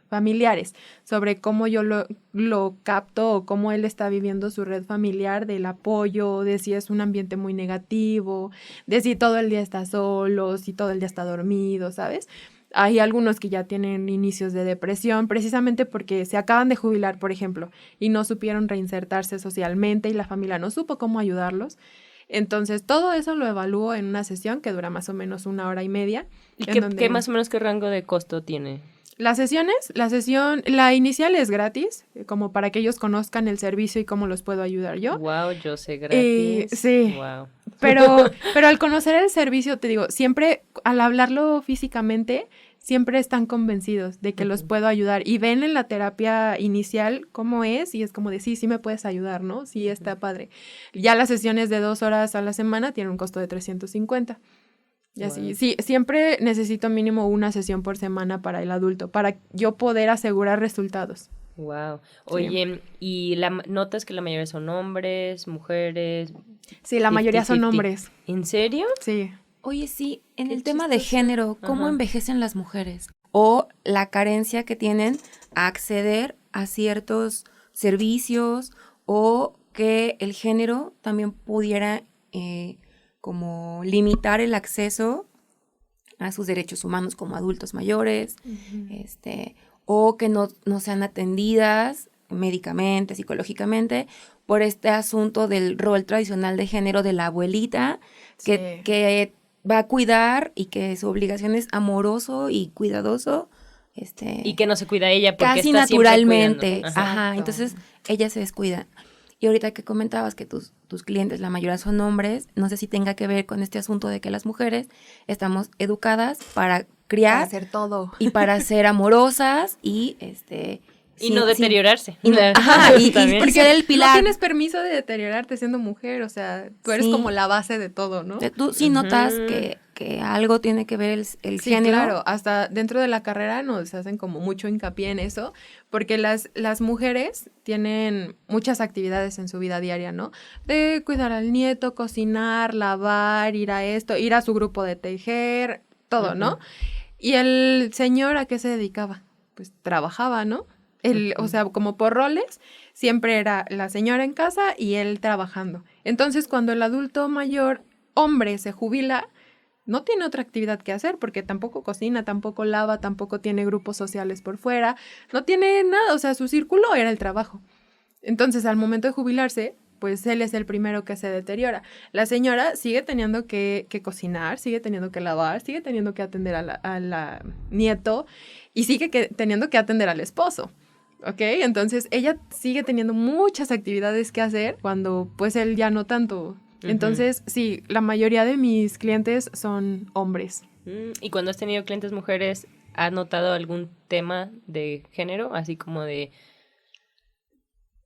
familiares, sobre cómo yo lo capto o cómo él está viviendo su red familiar, del apoyo, de si es un ambiente muy negativo, de si todo el día está solo, si todo el día está dormido, ¿sabes? Hay algunos que ya tienen inicios de depresión, precisamente porque se acaban de jubilar, por ejemplo, y no supieron reinsertarse socialmente y la familia no supo cómo ayudarlos. Entonces, todo eso lo evalúo en una sesión que dura más o menos 1 hora y media. ¿Y qué más o menos qué rango de costo tiene? La sesión inicial es gratis, como para que ellos conozcan el servicio y cómo los puedo ayudar yo. Wow, yo sé gratis. Sí. Wow. Pero al conocer el servicio, te digo, siempre al hablarlo físicamente, siempre están convencidos de que los puedo ayudar y ven en la terapia inicial cómo es y es como de sí me puedes ayudar, ¿no? Sí, está padre. Ya las sesiones de 2 horas a la semana tienen un costo de 350. Y así, sí, siempre necesito mínimo una sesión por semana para el adulto, para yo poder asegurar resultados. Wow. Oye, ¿y notas que la mayoría son hombres, mujeres? Sí, la mayoría son 50-50. hombres. ¿En serio? Sí. Oye, sí, en Qué el tema de chistoso. género, ¿cómo Ajá. envejecen las mujeres? O la carencia que tienen a acceder a ciertos servicios o que el género también pudiera como limitar el acceso a sus derechos humanos como adultos mayores, o que no sean atendidas médicamente, psicológicamente, por este asunto del rol tradicional de género de la abuelita, que va a cuidar y que su obligación es amoroso y cuidadoso. Y que no se cuida ella porque casi está siempre naturalmente. cuidando. Ajá. Ajá, entonces ella se descuida. Y ahorita que comentabas que tus clientes, la mayoría son hombres, no sé si tenga que ver con este asunto de que las mujeres estamos educadas para criar, Para hacer todo. y para ser amorosas y Y no deteriorarse. Ajá, y También. porque era el No pilar. tienes permiso de deteriorarte siendo mujer, o sea, tú eres Sí. como la base de todo, ¿no? Tú sí notas que algo tiene que ver el Sí, género. claro, hasta dentro de la carrera nos hacen como mucho hincapié en eso, porque las mujeres tienen muchas actividades en su vida diaria, ¿no? De cuidar al nieto, cocinar, lavar, ir a esto, ir a su grupo de tejer, todo, ¿no? Y el señor, ¿a qué se dedicaba? Pues trabajaba, ¿no? O sea, como por roles, siempre era la señora en casa y él trabajando. Entonces, cuando el adulto mayor, hombre, se jubila, no tiene otra actividad que hacer porque tampoco cocina, tampoco lava, tampoco tiene grupos sociales por fuera, no tiene nada, o sea, su círculo era el trabajo. Entonces, al momento de jubilarse, pues él es el primero que se deteriora. La señora sigue teniendo que cocinar, sigue teniendo que lavar, sigue teniendo que atender a la nieto y sigue teniendo que atender al esposo. ¿Ok? Entonces, ella sigue teniendo muchas actividades que hacer cuando pues él ya no tanto. Entonces, sí, la mayoría de mis clientes son hombres. ¿Y cuando has tenido clientes mujeres, has notado algún tema de género? Así como de...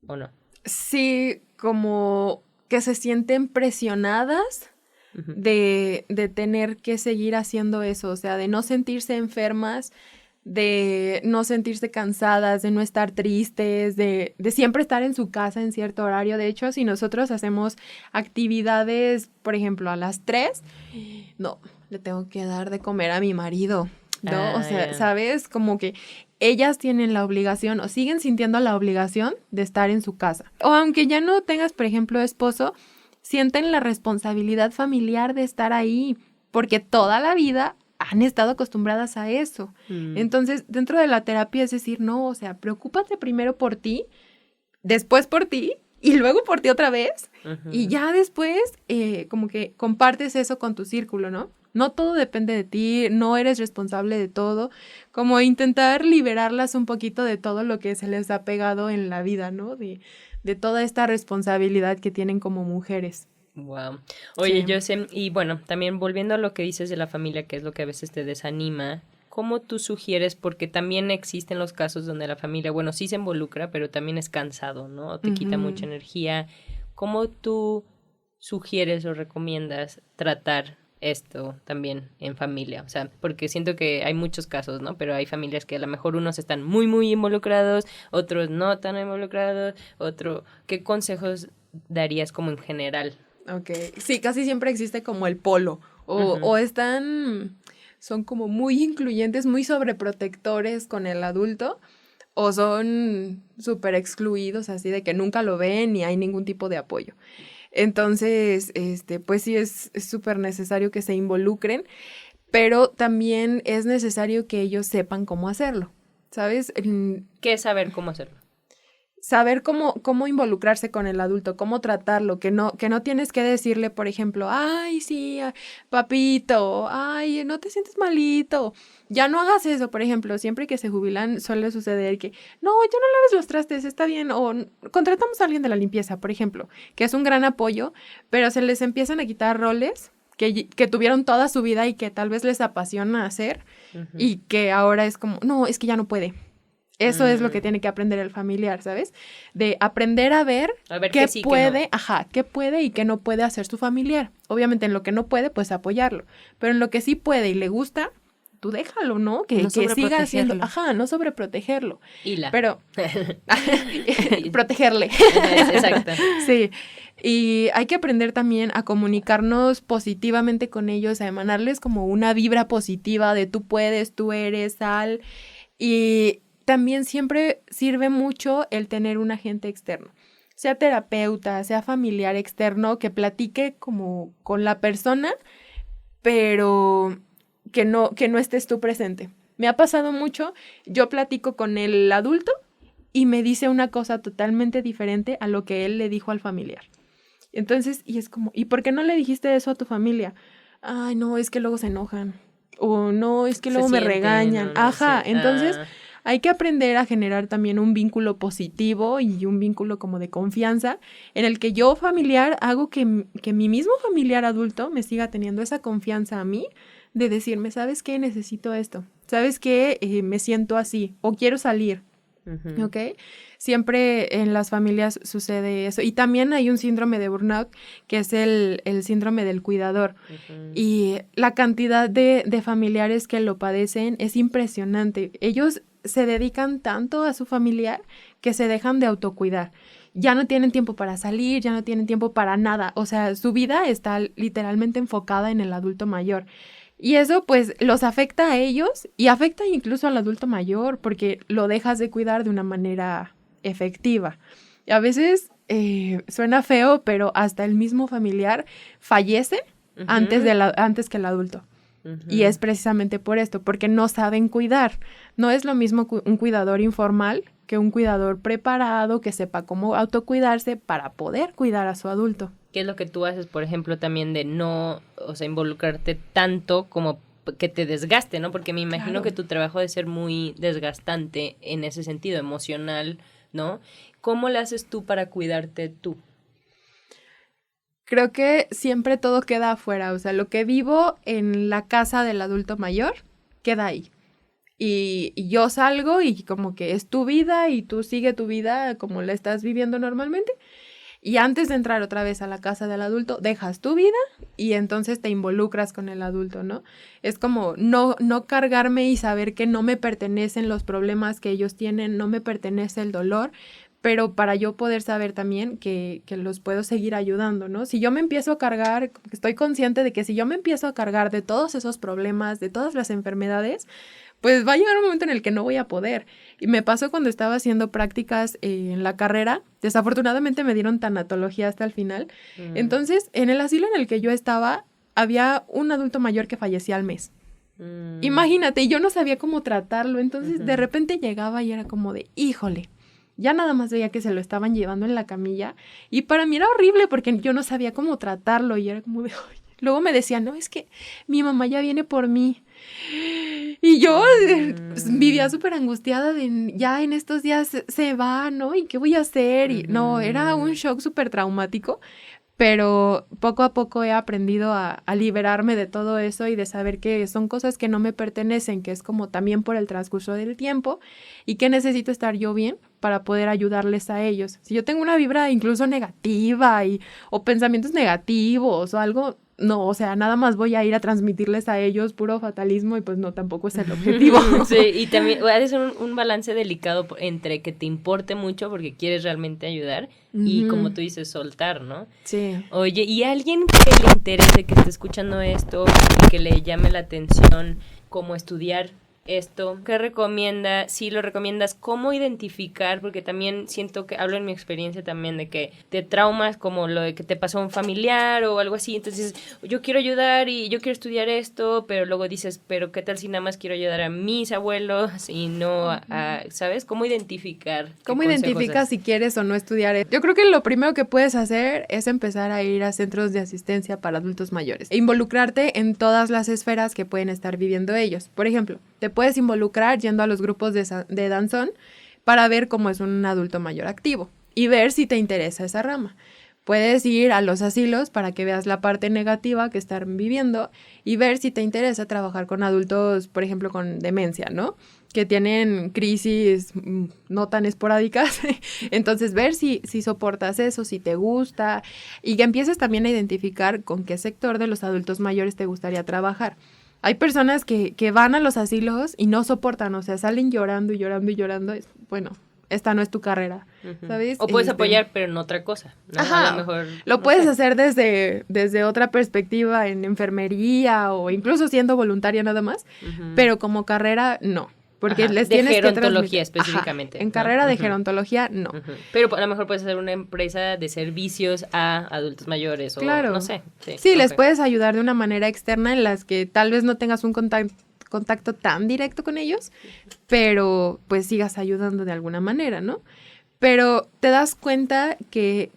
¿O no? Sí, como que se sienten presionadas de tener que seguir haciendo eso, o sea, de no sentirse enfermas, de no sentirse cansadas, de no estar tristes, de siempre estar en su casa en cierto horario. De hecho, si nosotros hacemos actividades, por ejemplo, a las 3, no, le tengo que dar de comer a mi marido, ¿no? O sea, ¿sabes? Como que ellas tienen la obligación o siguen sintiendo la obligación de estar en su casa. O aunque ya no tengas, por ejemplo, esposo, sienten la responsabilidad familiar de estar ahí, porque toda la vida han estado acostumbradas a eso. Entonces, dentro de la terapia es decir, no, o sea, preocúpate primero por ti, después por ti y luego por ti otra vez. Y ya después como que compartes eso con tu círculo, ¿no? No todo depende de ti, no eres responsable de todo, como intentar liberarlas un poquito de todo lo que se les ha pegado en la vida, ¿no? De toda esta responsabilidad que tienen como mujeres. Wow. Oye, Sí. yo sé, y bueno, también volviendo a lo que dices de la familia, que es lo que a veces te desanima, ¿cómo tú sugieres? Porque también existen los casos donde la familia, bueno, sí se involucra, pero también es cansado, ¿no? Te quita mucha energía. ¿Cómo tú sugieres o recomiendas tratar esto también en familia? O sea, porque siento que hay muchos casos, ¿no? Pero hay familias que a lo mejor unos están muy, muy involucrados, otros no tan involucrados, ¿qué consejos darías como en general? Ok, sí, casi siempre existe como el polo, o son como muy incluyentes, muy sobreprotectores con el adulto, o son súper excluidos, así de que nunca lo ven ni hay ningún tipo de apoyo. Entonces, pues sí es súper necesario que se involucren, pero también es necesario que ellos sepan cómo hacerlo, ¿sabes? ¿Qué es saber cómo hacerlo? Saber cómo involucrarse con el adulto, cómo tratarlo, que no tienes que decirle, por ejemplo, ay, sí, papito, ay, no te sientes malito. Ya no hagas eso, por ejemplo, siempre que se jubilan suele suceder que, no, ya no laves los trastes, está bien, o contratamos a alguien de la limpieza, por ejemplo, que es un gran apoyo, pero se les empiezan a quitar roles que tuvieron toda su vida y que tal vez les apasiona hacer y que ahora es como, no, es que ya no puede. Eso es lo que tiene que aprender el familiar, ¿sabes? De aprender a ver qué sí, puede, qué puede y qué no puede hacer su familiar. Obviamente en lo que no puede, pues apoyarlo. Pero en lo que sí puede y le gusta, tú déjalo, ¿no? Que siga haciendo, no sobreprotegerlo. Pero protegerle. Exacto. Sí. Y hay que aprender también a comunicarnos positivamente con ellos, a emanarles como una vibra positiva de tú puedes, tú eres, sal. Y también siempre sirve mucho el tener un agente externo, sea terapeuta, sea familiar externo, que platique como con la persona, pero que no estés tú presente. Me ha pasado mucho, yo platico con el adulto y me dice una cosa totalmente diferente a lo que él le dijo al familiar. Entonces, y es como, ¿y por qué no le dijiste eso a tu familia? Ay, no, es que luego se enojan. O no, es que luego me regañan. Entonces hay que aprender a generar también un vínculo positivo y un vínculo como de confianza en el que yo familiar hago que mi mismo familiar adulto me siga teniendo esa confianza a mí de decirme, ¿sabes qué? Necesito esto. ¿Sabes qué? Me siento así o quiero salir. ¿Ok? Siempre en las familias sucede eso. Y también hay un síndrome de burnout que es el síndrome del cuidador. Y la cantidad de familiares que lo padecen es impresionante. Ellos se dedican tanto a su familiar que se dejan de autocuidar. Ya no tienen tiempo para salir, ya no tienen tiempo para nada. O sea, su vida está literalmente enfocada en el adulto mayor. Y eso pues los afecta a ellos y afecta incluso al adulto mayor porque lo dejas de cuidar de una manera efectiva. Y a veces suena feo, pero hasta el mismo familiar fallece antes que el adulto. Y es precisamente por esto, porque no saben cuidar. No es lo mismo un cuidador informal que un cuidador preparado que sepa cómo autocuidarse para poder cuidar a su adulto. ¿Qué es lo que tú haces, por ejemplo, también de no, o sea, involucrarte tanto como que te desgaste, ¿no? Porque me imagino que tu trabajo debe ser muy desgastante en ese sentido, emocional, ¿no? ¿Cómo lo haces tú para cuidarte tú? Creo que siempre todo queda afuera, o sea, lo que vivo en la casa del adulto mayor queda ahí. Y yo salgo y como que es tu vida y tú sigue tu vida como la estás viviendo normalmente. Y antes de entrar otra vez a la casa del adulto, dejas tu vida y entonces te involucras con el adulto, ¿no? Es como no cargarme y saber que no me pertenecen los problemas que ellos tienen, no me pertenece el dolor, pero para yo poder saber también que los puedo seguir ayudando, ¿no? Si yo me empiezo a cargar, estoy consciente de que si yo me empiezo a cargar de todos esos problemas, de todas las enfermedades, pues va a llegar un momento en el que no voy a poder. Y me pasó cuando estaba haciendo prácticas en la carrera. Desafortunadamente me dieron tanatología hasta el final. Entonces, en el asilo en el que yo estaba, había un adulto mayor que fallecía al mes. Imagínate, y yo no sabía cómo tratarlo. Entonces, de repente llegaba y era como de, híjole, ya nada más veía que se lo estaban llevando en la camilla. Y para mí era horrible porque yo no sabía cómo tratarlo. Y era como de, ay. Luego me decían, no, es que mi mamá ya viene por mí. Y yo vivía súper angustiada de ya en estos días se va, ¿no? ¿Y qué voy a hacer? Y no, era un shock súper traumático, pero poco a poco he aprendido a liberarme de todo eso y de saber que son cosas que no me pertenecen, que es como también por el transcurso del tiempo y que necesito estar yo bien para poder ayudarles a ellos. Si yo tengo una vibra incluso negativa o pensamientos negativos o algo, no, o sea, nada más voy a ir a transmitirles a ellos puro fatalismo y pues no, tampoco es el objetivo. Sí, y también ha de ser un balance delicado entre que te importe mucho porque quieres realmente ayudar y como tú dices, soltar, ¿no? Sí. Oye, ¿y alguien que le interese, que esté escuchando esto, que le llame la atención cómo estudiar esto, qué recomienda? Si lo recomiendas, ¿cómo identificar? Porque también siento que, hablo en mi experiencia también, de que te traumas como lo de que te pasó a un familiar o algo así, entonces yo quiero ayudar y yo quiero estudiar esto, pero luego dices, pero ¿qué tal si nada más quiero ayudar a mis abuelos y no ¿sabes? ¿Cómo identificar? ¿Cómo identificas si quieres o no estudiar? Yo creo que lo primero que puedes hacer es empezar a ir a centros de asistencia para adultos mayores e involucrarte en todas las esferas que pueden estar viviendo ellos. Por ejemplo, te puedes involucrar yendo a los grupos de danzón para ver cómo es un adulto mayor activo y ver si te interesa esa rama. Puedes ir a los asilos para que veas la parte negativa que están viviendo y ver si te interesa trabajar con adultos, por ejemplo, con demencia, ¿no? Que tienen crisis no tan esporádicas. Entonces, ver si soportas eso, si te gusta y que empieces también a identificar con qué sector de los adultos mayores te gustaría trabajar. Hay personas que van a los asilos y no soportan, o sea, salen llorando y llorando y llorando. Bueno, esta no es tu carrera, ¿sabes? O puedes apoyar, pero en otra cosa, ¿no? Ajá, A lo mejor, lo no puedes sé. hacer desde otra perspectiva, en enfermería o incluso siendo voluntaria nada más, pero como carrera, no. Porque Ajá, les de tienes que gerontología transmitir. específicamente, Ajá, en ¿no? carrera de gerontología, no. Pero a lo mejor puedes hacer una empresa de servicios a adultos mayores o Claro. no sé. Sí, les ok. puedes ayudar de una manera externa en las que tal vez no tengas un contacto tan directo con ellos, pero pues sigas ayudando de alguna manera, ¿no? Pero te das cuenta que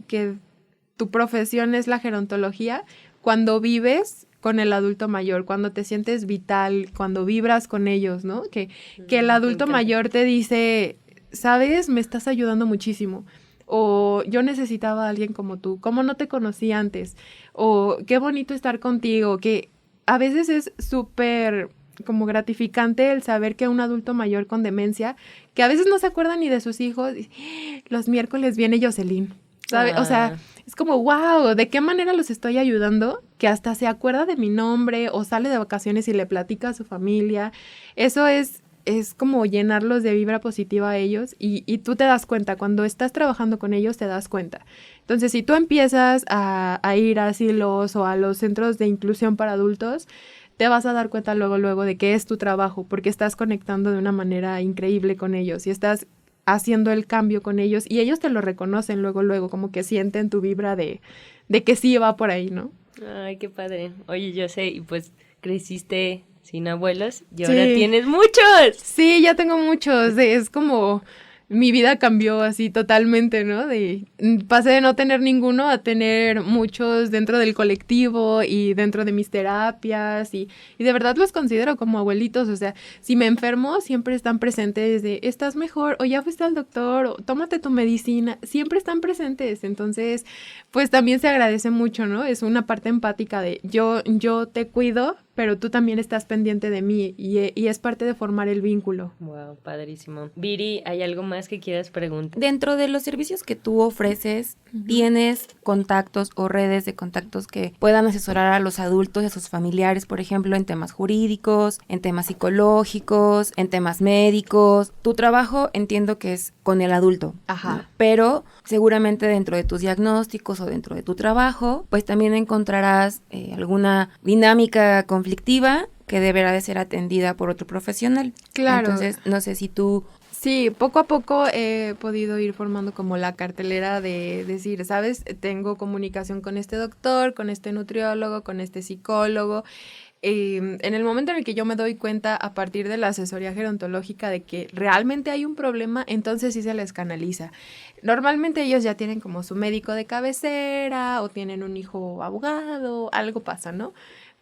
tu profesión es la gerontología cuando vives con el adulto mayor, cuando te sientes vital, cuando vibras con ellos, ¿no? Que el adulto encanta. mayor te dice, ¿sabes? Me estás ayudando muchísimo. O yo necesitaba a alguien como tú, ¿cómo no te conocí antes? O qué bonito estar contigo, que a veces es súper como gratificante el saber que un adulto mayor con demencia, que a veces no se acuerda ni de sus hijos, los miércoles viene Jocelyn, ¿sabe? O sea, es como, wow, ¿de qué manera los estoy ayudando? Que hasta se acuerda de mi nombre o sale de vacaciones y le platica a su familia. Eso es como llenarlos de vibra positiva a ellos y tú te das cuenta, cuando estás trabajando con ellos te das cuenta. Entonces, si tú empiezas a ir a asilos o a los centros de inclusión para adultos, te vas a dar cuenta luego de que es tu trabajo, porque estás conectando de una manera increíble con ellos y estás haciendo el cambio con ellos y ellos te lo reconocen luego, como que sienten tu vibra de que sí va por ahí, ¿no? Ay, qué padre. Oye, yo sé, y pues creciste sin abuelos y ahora Sí. tienes muchos. Sí, ya tengo muchos, es como mi vida cambió así totalmente, ¿no? Pasé de no tener ninguno a tener muchos dentro del colectivo y dentro de mis terapias y de verdad los considero como abuelitos, o sea, si me enfermo siempre están presentes de, ¿estás mejor? O ya fuiste al doctor, o tómate tu medicina, siempre están presentes, entonces, pues también se agradece mucho, ¿no? Es una parte empática de yo te cuido, pero tú también estás pendiente de mí y es parte de formar el vínculo. Wow, padrísimo. Viri, ¿hay algo más que quieras preguntar? Dentro de los servicios que tú ofreces, ¿tienes contactos o redes de contactos que puedan asesorar a los adultos y a sus familiares, por ejemplo, en temas jurídicos, en temas psicológicos, en temas médicos? Tu trabajo entiendo que es con el adulto, Ajá. ¿no? Pero seguramente dentro de tus diagnósticos o dentro de tu trabajo, pues también encontrarás alguna dinámica conflictiva que deberá de ser atendida por otro profesional. Claro. Entonces, no sé si tú... Sí, poco a poco he podido ir formando como la cartelera de decir, ¿sabes? Tengo comunicación con este doctor, con este nutriólogo, con este psicólogo. En el momento en el que yo me doy cuenta a partir de la asesoría gerontológica de que realmente hay un problema, entonces sí se les canaliza. Normalmente ellos ya tienen como su médico de cabecera o tienen un hijo abogado, algo pasa, ¿no?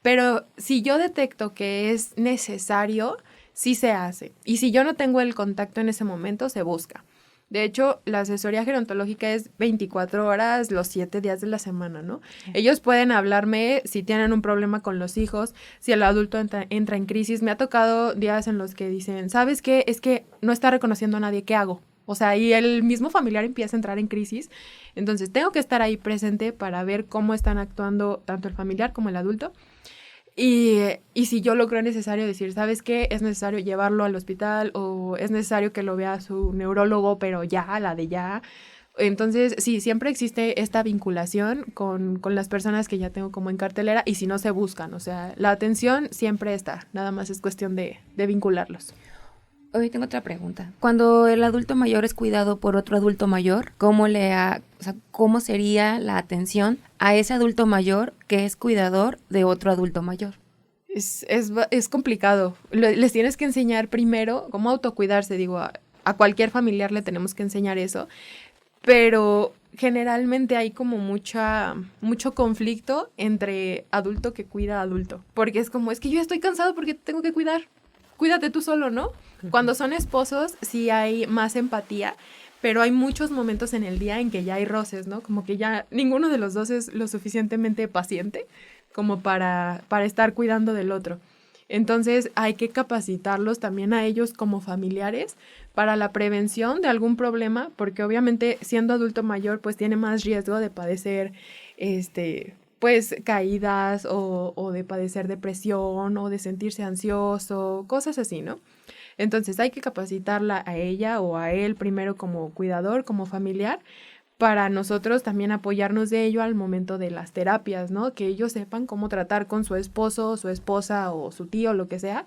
Pero si yo detecto que es necesario, sí se hace. Y si yo no tengo el contacto en ese momento, se busca. De hecho, la asesoría gerontológica es 24 horas, los 7 días de la semana, ¿no? Ellos pueden hablarme si tienen un problema con los hijos, si el adulto entra en crisis. Me ha tocado días en los que dicen, ¿sabes qué? Es que no está reconociendo a nadie, ¿qué hago? O sea, y el mismo familiar empieza a entrar en crisis. Entonces, tengo que estar ahí presente para ver cómo están actuando tanto el familiar como el adulto. Y si yo lo creo necesario decir, ¿sabes qué? Es necesario llevarlo al hospital o es necesario que lo vea su neurólogo, pero ya, la de ya. Entonces, sí, siempre existe esta vinculación con las personas que ya tengo como en cartelera y si no se buscan. O sea, la atención siempre está. Nada más es cuestión de vincularlos. Hoy tengo otra pregunta. Cuando el adulto mayor es cuidado por otro adulto mayor, ¿cómo sería la atención a ese adulto mayor que es cuidador de otro adulto mayor? Es complicado. Les tienes que enseñar primero cómo autocuidarse. Digo, a cualquier familiar le tenemos que enseñar eso. Pero generalmente hay como mucho conflicto entre adulto que cuida a adulto. Porque es como, es que yo estoy cansado porque te tengo que cuidar. Cuídate tú solo, ¿no? Cuando son esposos sí hay más empatía, pero hay muchos momentos en el día en que ya hay roces, ¿no? Como que ya ninguno de los dos es lo suficientemente paciente como para estar cuidando del otro. Entonces hay que capacitarlos también a ellos como familiares para la prevención de algún problema, porque obviamente siendo adulto mayor pues tiene más riesgo de padecer pues caídas o de padecer depresión o de sentirse ansioso, cosas así, ¿no? Entonces hay que capacitarla a ella o a él primero como cuidador, como familiar, para nosotros también apoyarnos de ello al momento de las terapias, ¿no? Que ellos sepan cómo tratar con su esposo, su esposa o su tío, lo que sea,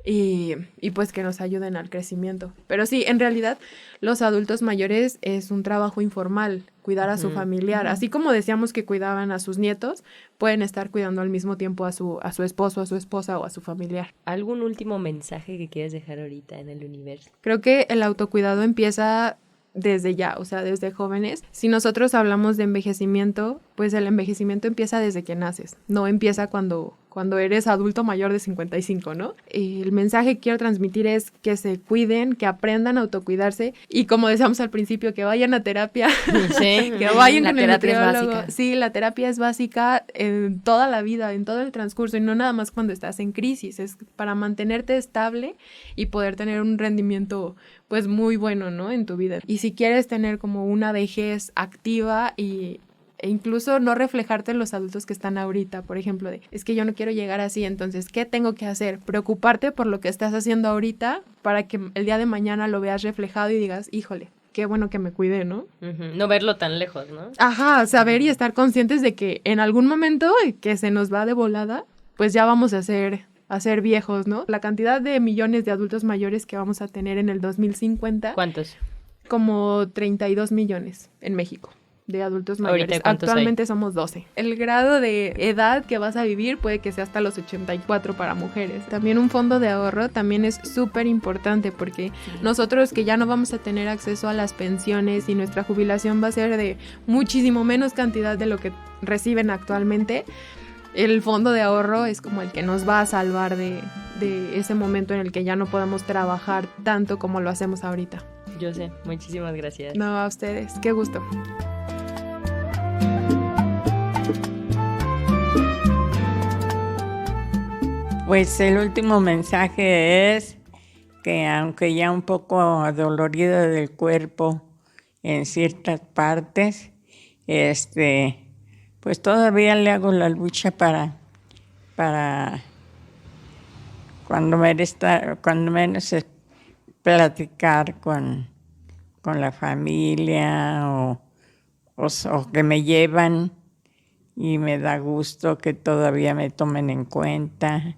y pues que nos ayuden al crecimiento. Pero sí, en realidad los adultos mayores es un trabajo informal, cuidar a su familiar. Así como decíamos que cuidaban a sus nietos, pueden estar cuidando al mismo tiempo a su esposo, a su esposa o a su familiar. ¿Algún último mensaje que quieras dejar ahorita en el universo? Creo que el autocuidado empieza desde ya, o sea, desde jóvenes. Si nosotros hablamos de envejecimiento, pues el envejecimiento empieza desde que naces, no empieza cuando eres adulto mayor de 55, ¿no? El mensaje que quiero transmitir es que se cuiden, que aprendan a autocuidarse y como decíamos al principio, que vayan a terapia, Sí. que vayan con el terapia es nutriólogo. básica. Sí, la terapia es básica en toda la vida, en todo el transcurso y no nada más cuando estás en crisis, es para mantenerte estable y poder tener un rendimiento pues muy bueno, ¿no? En tu vida. Y si quieres tener como una vejez activa e incluso no reflejarte en los adultos que están ahorita, por ejemplo, es que yo no quiero llegar así, entonces, ¿qué tengo que hacer? Preocuparte por lo que estás haciendo ahorita para que el día de mañana lo veas reflejado y digas, híjole, qué bueno que me cuidé, ¿no? No verlo tan lejos, ¿no? Ajá, saber y estar conscientes de que en algún momento que se nos va de volada, pues ya vamos a ser viejos, ¿no? La cantidad de millones de adultos mayores que vamos a tener en el 2050, ¿Cuántos? como 32 millones en México de adultos mayores. Ahorita, ¿cuántos Actualmente somos 12. El grado de edad que vas a vivir puede que sea hasta los 84 para mujeres. También un fondo de ahorro también es súper importante porque nosotros que ya no vamos a tener acceso a las pensiones y nuestra jubilación va a ser de muchísimo menos cantidad de lo que reciben actualmente, el fondo de ahorro es como el que nos va a salvar de ese momento en el que ya no podamos trabajar tanto como lo hacemos ahorita. Yo sé, muchísimas gracias. No, a ustedes, qué gusto. Pues el último mensaje es que aunque ya un poco adolorido del cuerpo en ciertas partes, pues todavía le hago la lucha para cuando menos es platicar con la familia o que me llevan y me da gusto que todavía me tomen en cuenta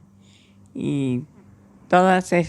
y todas esas